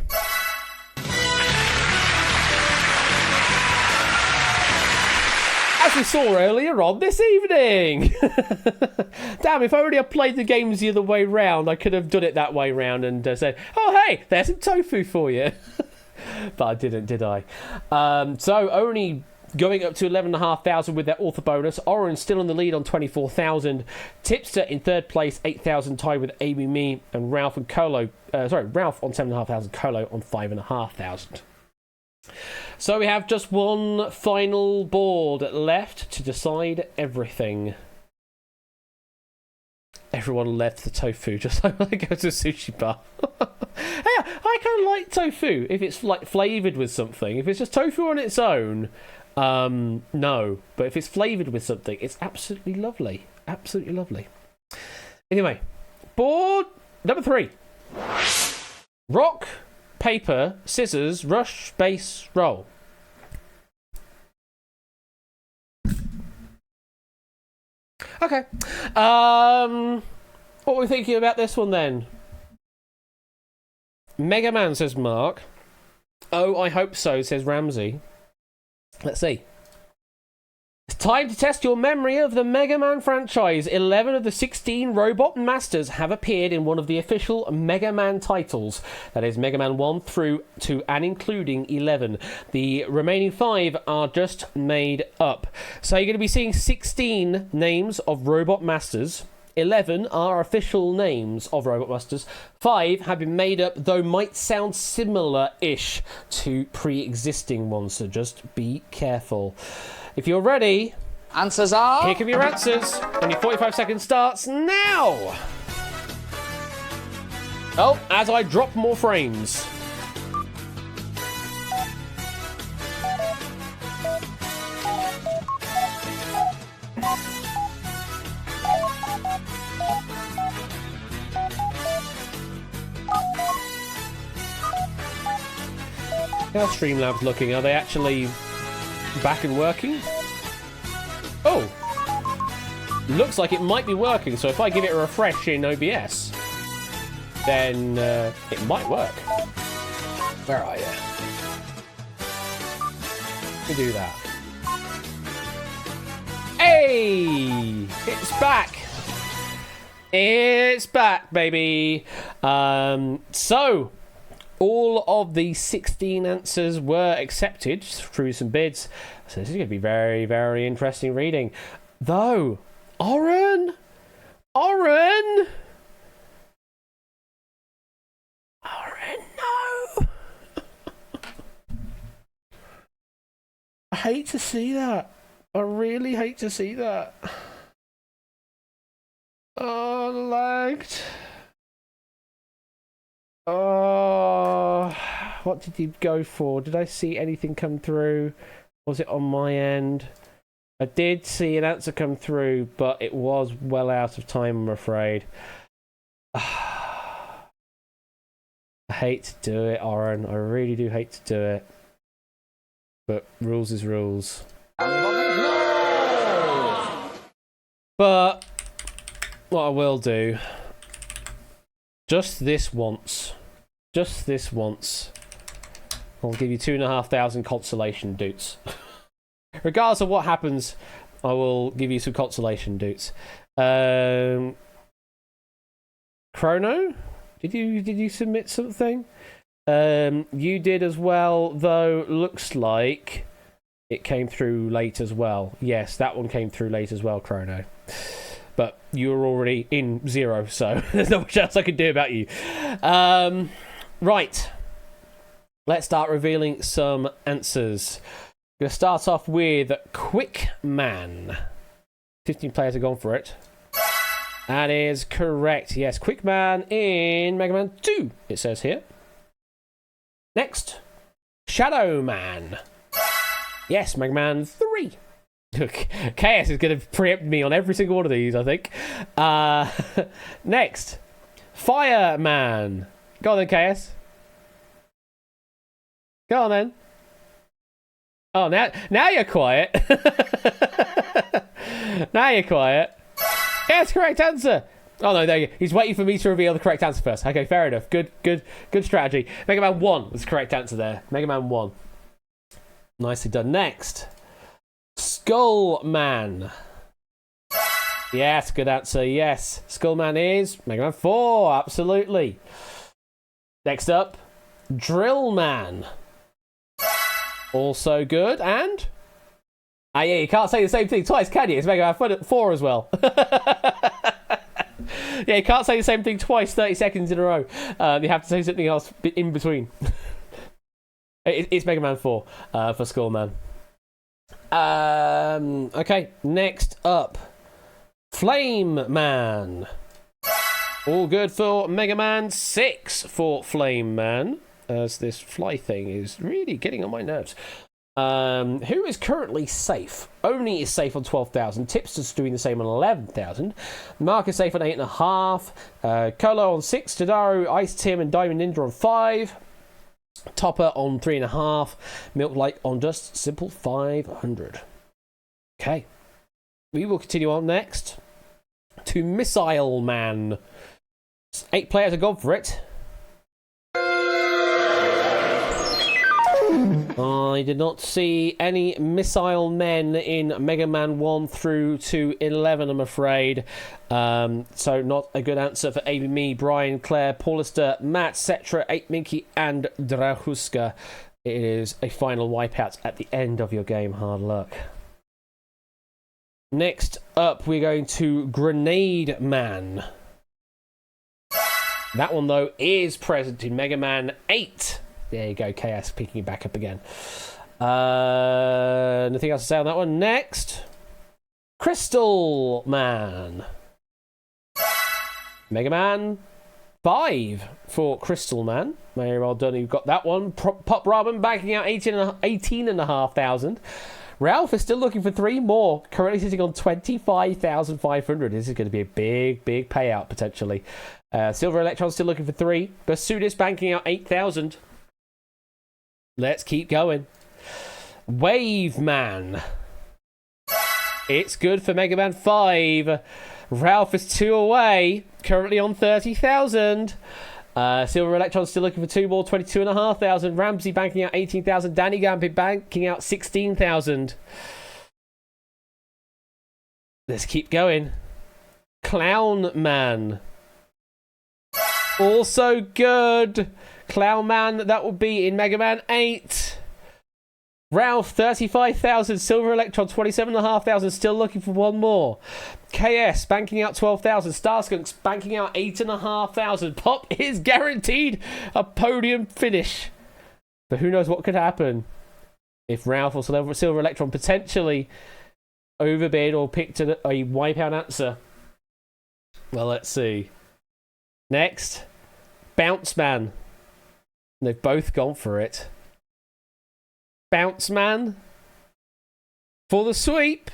Speaker 1: As we saw earlier on this evening. Damn, if only I played the games the other way round, I could have done it that way round and said, oh, hey, there's some tofu for you. But I didn't, did I? So only going up to 11,500 with their author bonus. Oren still in the lead on 24,000. Tipster in third place, 8,000, tied with Amy, me, and Ralph and Colo. Ralph on 7,500, Colo on 5,500. So we have just one final board left to decide everything. Everyone left the tofu, just like when I go to a sushi bar. Hey, I kind of like tofu if it's like flavoured with something. If it's just tofu on its own, no. But if it's flavoured with something, it's absolutely lovely. Absolutely lovely. Anyway, board number 3. Rock, paper, scissors, rush, space, roll. Okay. What are we thinking about this one then? Mega Man, says Mark. Oh, I hope so, says Ramsey. Let's see. It's time to test your memory of the Mega Man franchise. 11 of the 16 Robot Masters have appeared in one of the official Mega Man titles. That is Mega Man 1 through to and including 11. The remaining 5 are just made up. So you're going to be seeing 16 names of Robot Masters. 11 are official names of Robot Masters. 5 have been made up, though might sound similar-ish to pre-existing ones, so just be careful. If you're ready,
Speaker 3: Answers are...
Speaker 1: here come your answers, and your 45 seconds starts now! Oh, as I drop more frames. How Streamlabs looking? Are they actually back and working? Oh! Looks like it might be working, so if I give it a refresh in OBS, then it might work. Where are you? Let me do that. Hey! It's back! It's back, baby! So... all of the 16 answers were accepted through some bids. So this is going to be very, very interesting reading. Though, Oren, no! I hate to see that. I really hate to see that. Oh, lagged. Oh, what did you go for? Did I see anything come through? Was it on my end? I did see an answer come through, but it was well out of time, I'm afraid. hate to do it, Oren. I really do hate to do it. But rules is rules. But what I will do, just this once, I'll give you 2,500 consolation doots. Regardless of what happens, I will give you some consolation doots. Chrono, did you submit something? You did as well, though. Looks like it came through late as well. Yes, that one came through late as well, Chrono. But you were already in 0, so there's not much else I can do about you. Right. Let's start revealing some answers. I'm going to start off with Quick Man. 15 players have gone for it. That is correct. Yes, Quick Man in Mega Man 2, it says here. Next, Shadow Man. Yes, Mega Man 3. KS is going to preempt me on every single one of these, I think. Next, Fireman. Go on then, KS. Go on then. Oh, now you're quiet. Now you're quiet. Yes, correct answer. Oh no, there you go. He's waiting for me to reveal the correct answer first. Okay, fair enough. Good strategy. Mega Man 1 was the correct answer there. Mega Man 1. Nicely done. Next, Skull Man. Yes, good answer. Yes, Skull Man is Mega Man 4. Absolutely. Next up, Drill Man. Also good. And yeah, you can't say the same thing twice, can you? It's Mega Man 4 as well. Yeah, you can't say the same thing twice, 30 seconds in a row. You have to say something else in between. It's Mega Man 4 for Skullman. Okay, next up, Flame Man. All good for Mega Man 6 for Flame Man, as this fly thing is really getting on my nerves. Who is currently safe? Oni is safe on 12,000. Tipster's doing the same on 11,000. Mark is safe on 8.5. Colo on 6. Tadaro, Ice Tim, and Diamond Ninja on 5. Topper on 3.5. Milk Lake on just simple 500. Okay. We will continue on next to Missile Man. 8 players have gone for it. I did not see any missile men in Mega Man 1 through to 11, I'm afraid. So not a good answer for Amy, me, Brian, Claire, Paulister, Matt, Cetra, 8 Minky, and Drahuska. It is a final wipeout at the end of your game. Hard luck. Next up, we're going to Grenade Man. That one, though, is present in Mega Man 8. There you go, KS picking it back up again. Nothing else to say on that one. Next, Crystal Man. Mega Man 5 for Crystal Man. Very well done, you've got that one. Pop Ramen backing out 18,500. Ralph is still looking for 3 more. Currently sitting on 25,500. This is going to be a big payout, potentially. Silver Electron still looking for 3. Basudis banking out 8,000. Let's keep going. Wave Man. It's good for Mega Man 5. Ralph is 2 away. Currently on 30,000. Silver Electron still looking for 2 more. 22,500. Ramsey banking out 18,000. Danny Gambit banking out 16,000. Let's keep going. Clown Man. Also good. Clown Man, that will be in Mega Man 8. Ralph, 35,000. Silver Electron, 27,500. Still looking for 1 more. KS, banking out 12,000. Starskunks, banking out 8,500. Pop is guaranteed a podium finish. But who knows what could happen if Ralph or Silver Electron potentially overbid or picked a wipeout answer. Well, let's see. Next, Bounce Man. They've both gone for it. Bounce Man for the sweep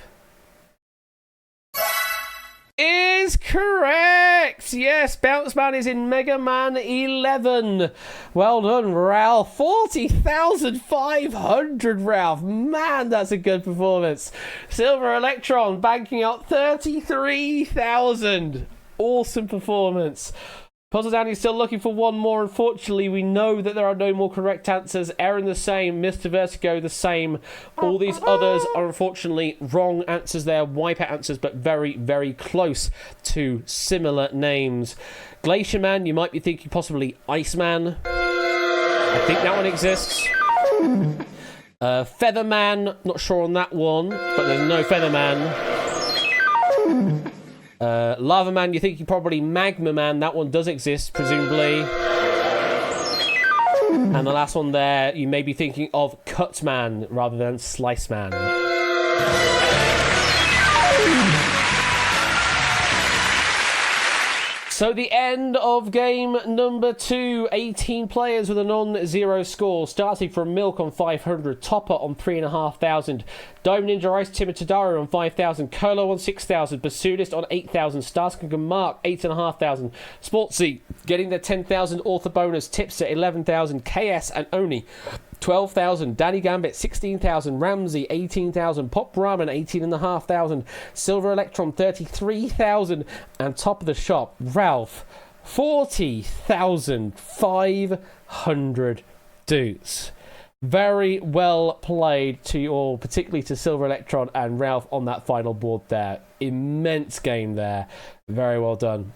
Speaker 1: is correct. Yes, Bounce Man is in Mega Man 11. Well done, Ralph. 40,500, Ralph. Man, that's a good performance. Silver Electron banking out 33,000. Awesome performance. Puzzle Danny's still looking for one more. Unfortunately, we know that there are no more correct answers. Aaron the same, Mr. Vertigo the same. All these others are unfortunately wrong answers there. Wipeout answers, but very, very close to similar names. Glacier Man, you might be thinking possibly Iceman. I think that one exists. Featherman, not sure on that one, but there's no Featherman. Lava Man, you're thinking probably Magma Man. That one does exist, presumably. And the last one there, you may be thinking of Cut Man rather than Slice Man. So the end of game number 2, 18 players with a non-zero score, starting from Milk on 500, Topper on 3,500, Dome Ninja Ice Timber Tadaro on 5,000, Colo on 6,000, Basudist on 8,000, Starskunk and Mark 8,500, Sportsy getting their 10,000 author bonus, Tipster 11,000, KS and Oni 12,000, Danny Gambit 16,000, Ramsey 18,000, Pop Ramen 18,500, Silver Electron 33,000, and top of the shop, Ralph 40,500 dudes. Very well played to you all, particularly to Silver Electron and Ralph on that final board there. Immense game there. Very well done.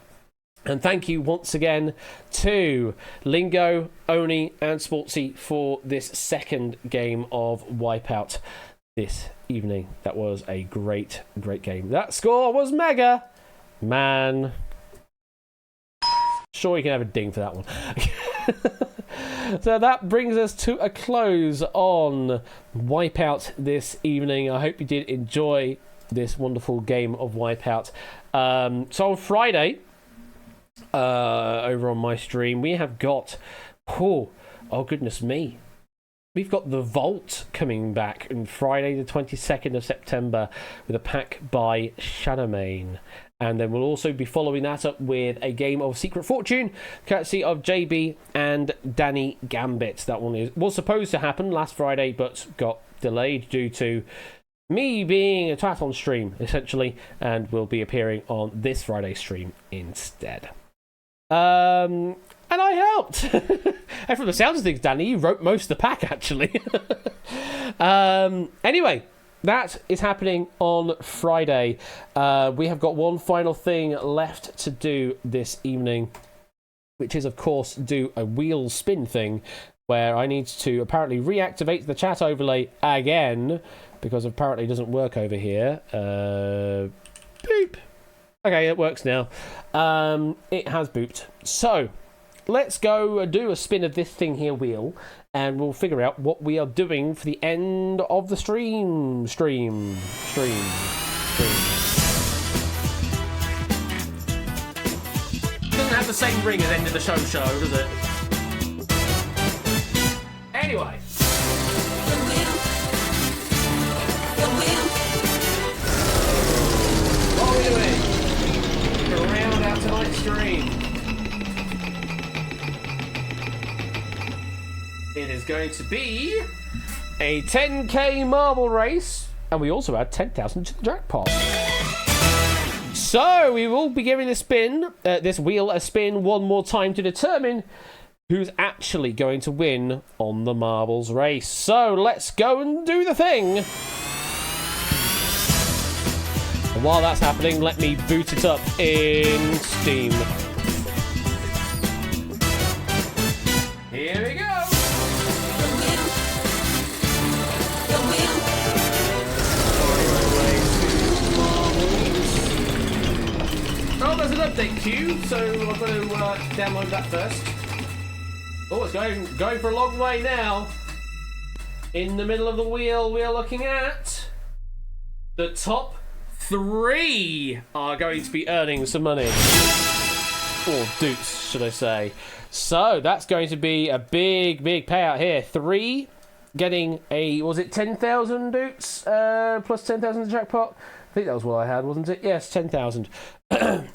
Speaker 1: And thank you once again to Lingo, Oni, and Sportsy for this second game of Wipeout this evening. That was a great, great game. That score was mega. Man. Sure, you can have a ding for that one. So that brings us to a close on Wipeout this evening. I hope you did enjoy this wonderful game of Wipeout. So on Friday, over on my stream, we have got, oh goodness me, we've got the Vault coming back on Friday the 22nd of September with a pack by Shadowmane. And then we'll also be following that up with a game of Secret Fortune, courtesy of JB and Danny Gambit. That one was supposed to happen last Friday, but got delayed due to me being a twat on stream, essentially, and will be appearing on this Friday stream instead. And I helped. And from the sounds of things, Danny, you wrote most of the pack, actually. Anyway, that is happening on Friday. We have got one final thing left to do this evening, which is, of course, do a wheel spin thing, where I need to apparently reactivate the chat overlay again, because apparently it doesn't work over here. Boop. Okay, it works now. It has booped. So, let's go do a spin of this thing here wheel, and we'll figure out what we are doing for the end of the stream. Doesn't have the same ring as end of the show, does it? Anyway. What are we doing? To round out tonight's stream. It is going to be a 10k marble race, and we also add 10,000 to the jackpot. So we will be giving this wheel a spin one more time to determine who's actually going to win on the marbles race. So let's go and do the thing. And while that's happening, let me boot it up in Steam. Here we go. Oh, there's an update queue, so I'm going to download that first. Oh, it's going for a long way now. In the middle of the wheel, we are looking at the top 3 are going to be earning some money. Or doots, should I say. So that's going to be a big, big payout here. 3 getting a, was it 10,000 doots plus 10,000 jackpot? I think that was what I had, wasn't it? Yes, 10,000.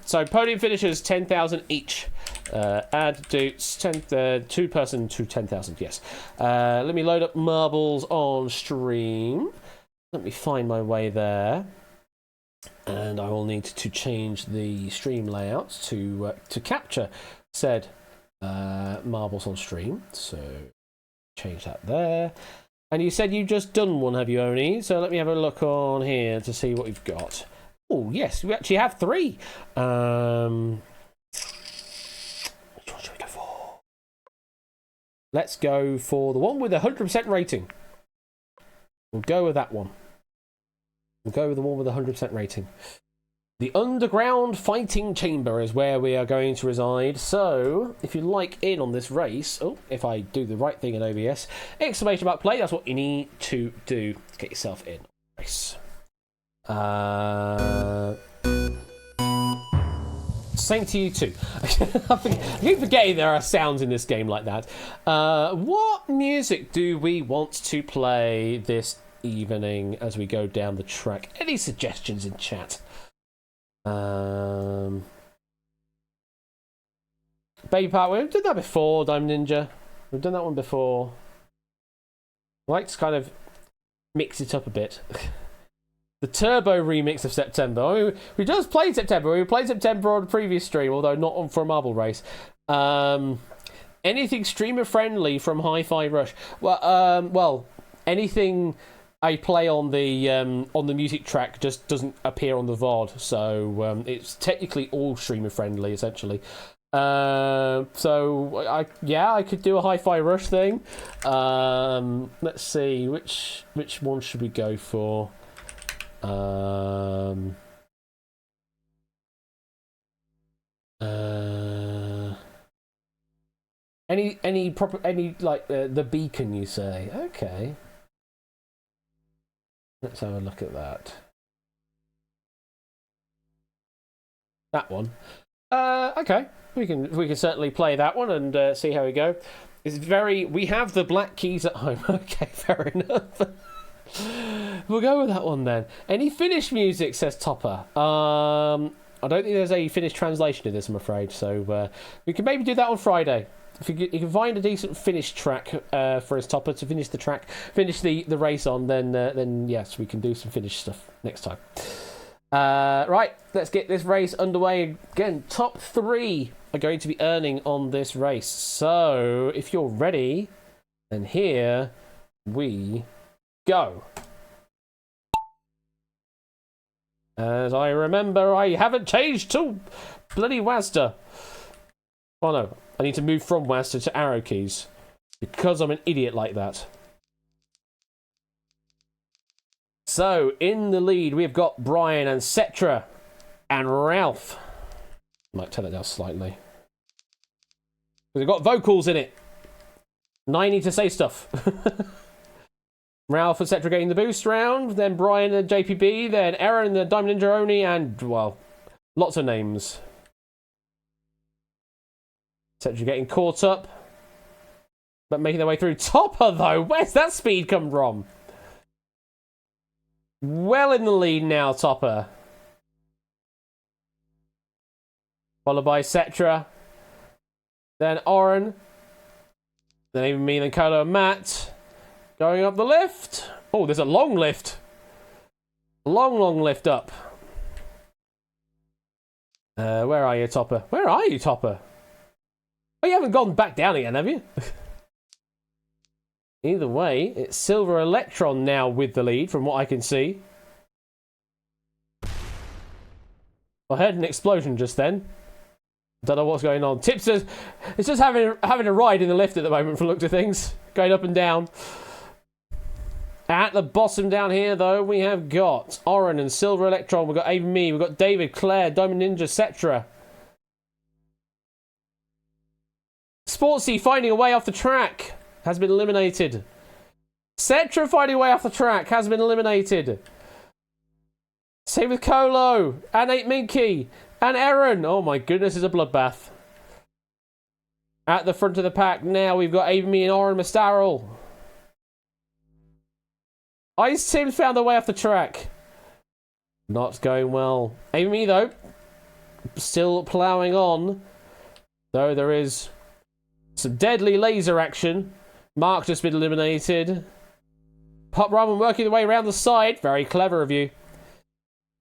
Speaker 1: So podium finishers 10,000 each. Add dudes 2 person to 10,000. Yes. Let me load up marbles on stream. Let me find my way there, and I will need to change the stream layout to capture said marbles on stream. So change that there. And you said you've just done one, have you, Oni? So let me have a look on here to see what we've got. Oh, yes, we actually have 3. Which one should we go for? Let's go for the one with a 100% rating. We'll go with that one. We'll go with the one with a 100% rating. The underground fighting chamber is where we are going to reside. So, if you like in on this race, if I do the right thing in OBS, exclamation mark play, that's what you need to do to get yourself in on the race. Same to you too. I keep forgetting there are sounds in this game like that. What music do we want to play this evening as we go down the track? Any suggestions in chat? Baby Park, we've done that before, Diamond Ninja. We've done that one before. I like to kind of mix it up a bit. The Turbo remix of September. I mean, we just played September. We played September on the previous stream, although not on for a marble race. Anything streamer friendly from Hi-Fi Rush? Well, anything I play on the music track just doesn't appear on the VOD, so it's technically all streamer friendly essentially. So I could do a Hi-Fi Rush thing. Let's see which one should we go for. Any like the beacon, you say? Okay. Let's have a look at that. That one. Okay. We can certainly play that one and see how we go. We have the black keys at home. Okay, fair enough. We'll go with that one then. Any Finnish music, says Topper. I don't think there's a Finnish translation of this, I'm afraid. So we can maybe do that on Friday. If you can find a decent Finnish track for his Topper to finish the race on, then yes, we can do some Finnish stuff next time. Right, let's get this race underway again. Top 3 are going to be earning on this race. So if you're ready, then here we go. As I remember, I haven't changed to bloody WASD. Oh no, I need to move from WASD to arrow keys because I'm an idiot like that. So, in the lead, we've got Brian and Cetra and Ralph. Might turn it down slightly. We've got vocals in it. And I need to say stuff. Ralph and Cetra getting the boost round, then Brian and JPB, then Aaron and Diamond Ninja Oni, and, well, lots of names. Cetra getting caught up, but making their way through. Topper, though, where's that speed come from? Well in the lead now, Topper. Followed by Cetra, then Oren, then even me, then Kolo and Matt. Going up the lift. Oh, there's a long lift. Long lift up. Where are you, Topper? Where are you, Topper? Oh, you haven't gone back down again, have you? Either way, it's Silver Electron now with the lead, from what I can see. I heard an explosion just then. Don't know what's going on. Tips is it's just having a ride in the lift at the moment, from the look of things, going up and down. At the bottom down here, though, we have got Oren and Silver Electron. We've got Amy, we've got David, Claire, Diamond Ninja, Cetra. Sportsy finding a way off the track. Has been eliminated. Cetra finding a way off the track. Has been eliminated. Same with Kolo. And 8 Minky. And Aaron. Oh my goodness, it's a bloodbath. At the front of the pack now, we've got Amy and Oren Mastarrel. Ice Tim found a way off the track. Not going well. Amy, though. still ploughing on. Though there is some deadly laser action. Mark just been eliminated. Pop Ramen working their way around the side. Very clever of you.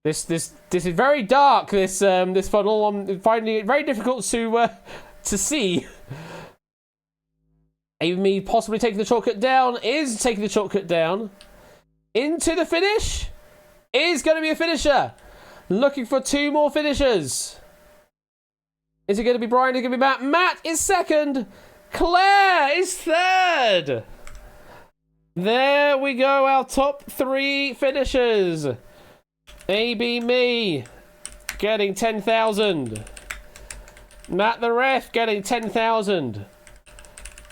Speaker 1: This is very dark. This funnel. I'm finding it very difficult to see. Amy possibly taking the shortcut down. Is taking the shortcut down. Into the finish. Is going to be a finisher. Looking for 2 more finishers. Is it going to be Brian? Is it going to be Matt? Matt is second. Claire is third. There we go. Our top 3 finishers. AB me getting 10,000. Matt the ref getting 10,000.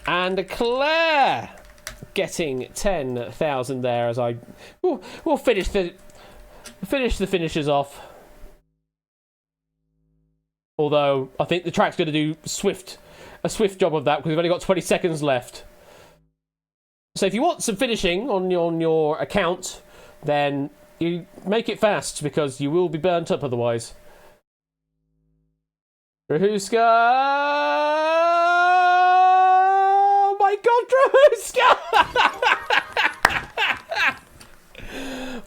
Speaker 1: And Claire getting 10,000 there as we'll finish the finishers off. Although I think the track's going to do a swift job of that because we've only got 20 seconds left. So if you want some finishing on your account, then you make it fast because you will be burnt up otherwise. Rahuska! Oh my God, Rahuska!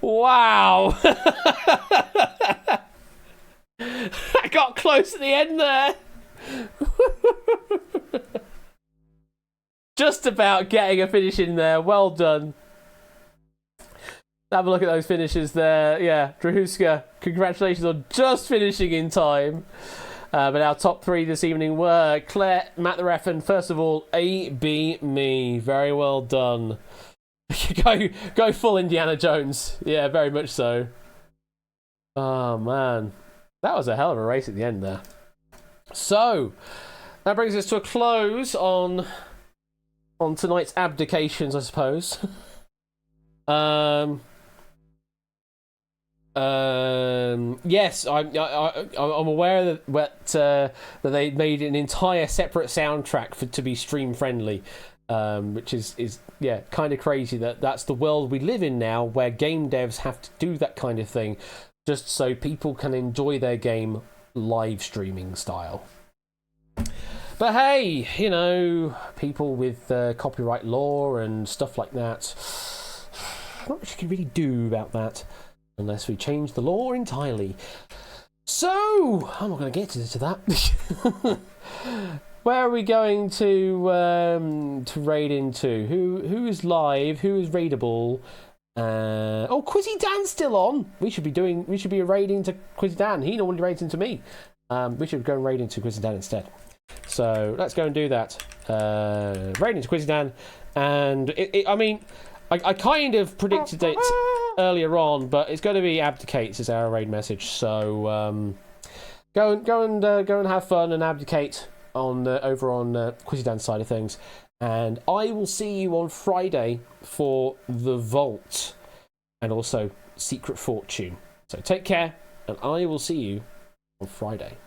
Speaker 1: Wow! I got close at the end there. Just about getting a finish in there. Well done. Have a look at those finishes there. Yeah, Drahuska, congratulations on just finishing in time. But our top 3 this evening were Claire, Matt the Ref, and first of all, AB me. Very well done. Go full Indiana Jones. Yeah, very much so. Oh, man. That was a hell of a race at the end there. So, that brings us to a close on tonight's abdications, I suppose. Yes, I'm aware that they made an entire separate soundtrack to be stream friendly, which is kind of crazy that's the world we live in now, where game devs have to do that kind of thing just so people can enjoy their game live streaming style. But hey, people with copyright law and stuff like that, not much you can really do about that unless we change the law entirely. So, I'm not going to get into that. Where are we going to raid into? Who is live? Who is raidable? Quizzy Dan's still on. We should be raiding to Quizzy Dan. He normally raids into me. We should go and raid into Quizzy Dan instead. So let's go and do that. Raid into Quizzy Dan, and I kind of predicted it earlier on, but it's going to be abdicates as our raid message. So go and have fun and abdicate over on Quizzy Dan's side of things. And I will see you on Friday for the Vault and also Secret Fortune. So take care, and I will see you on Friday.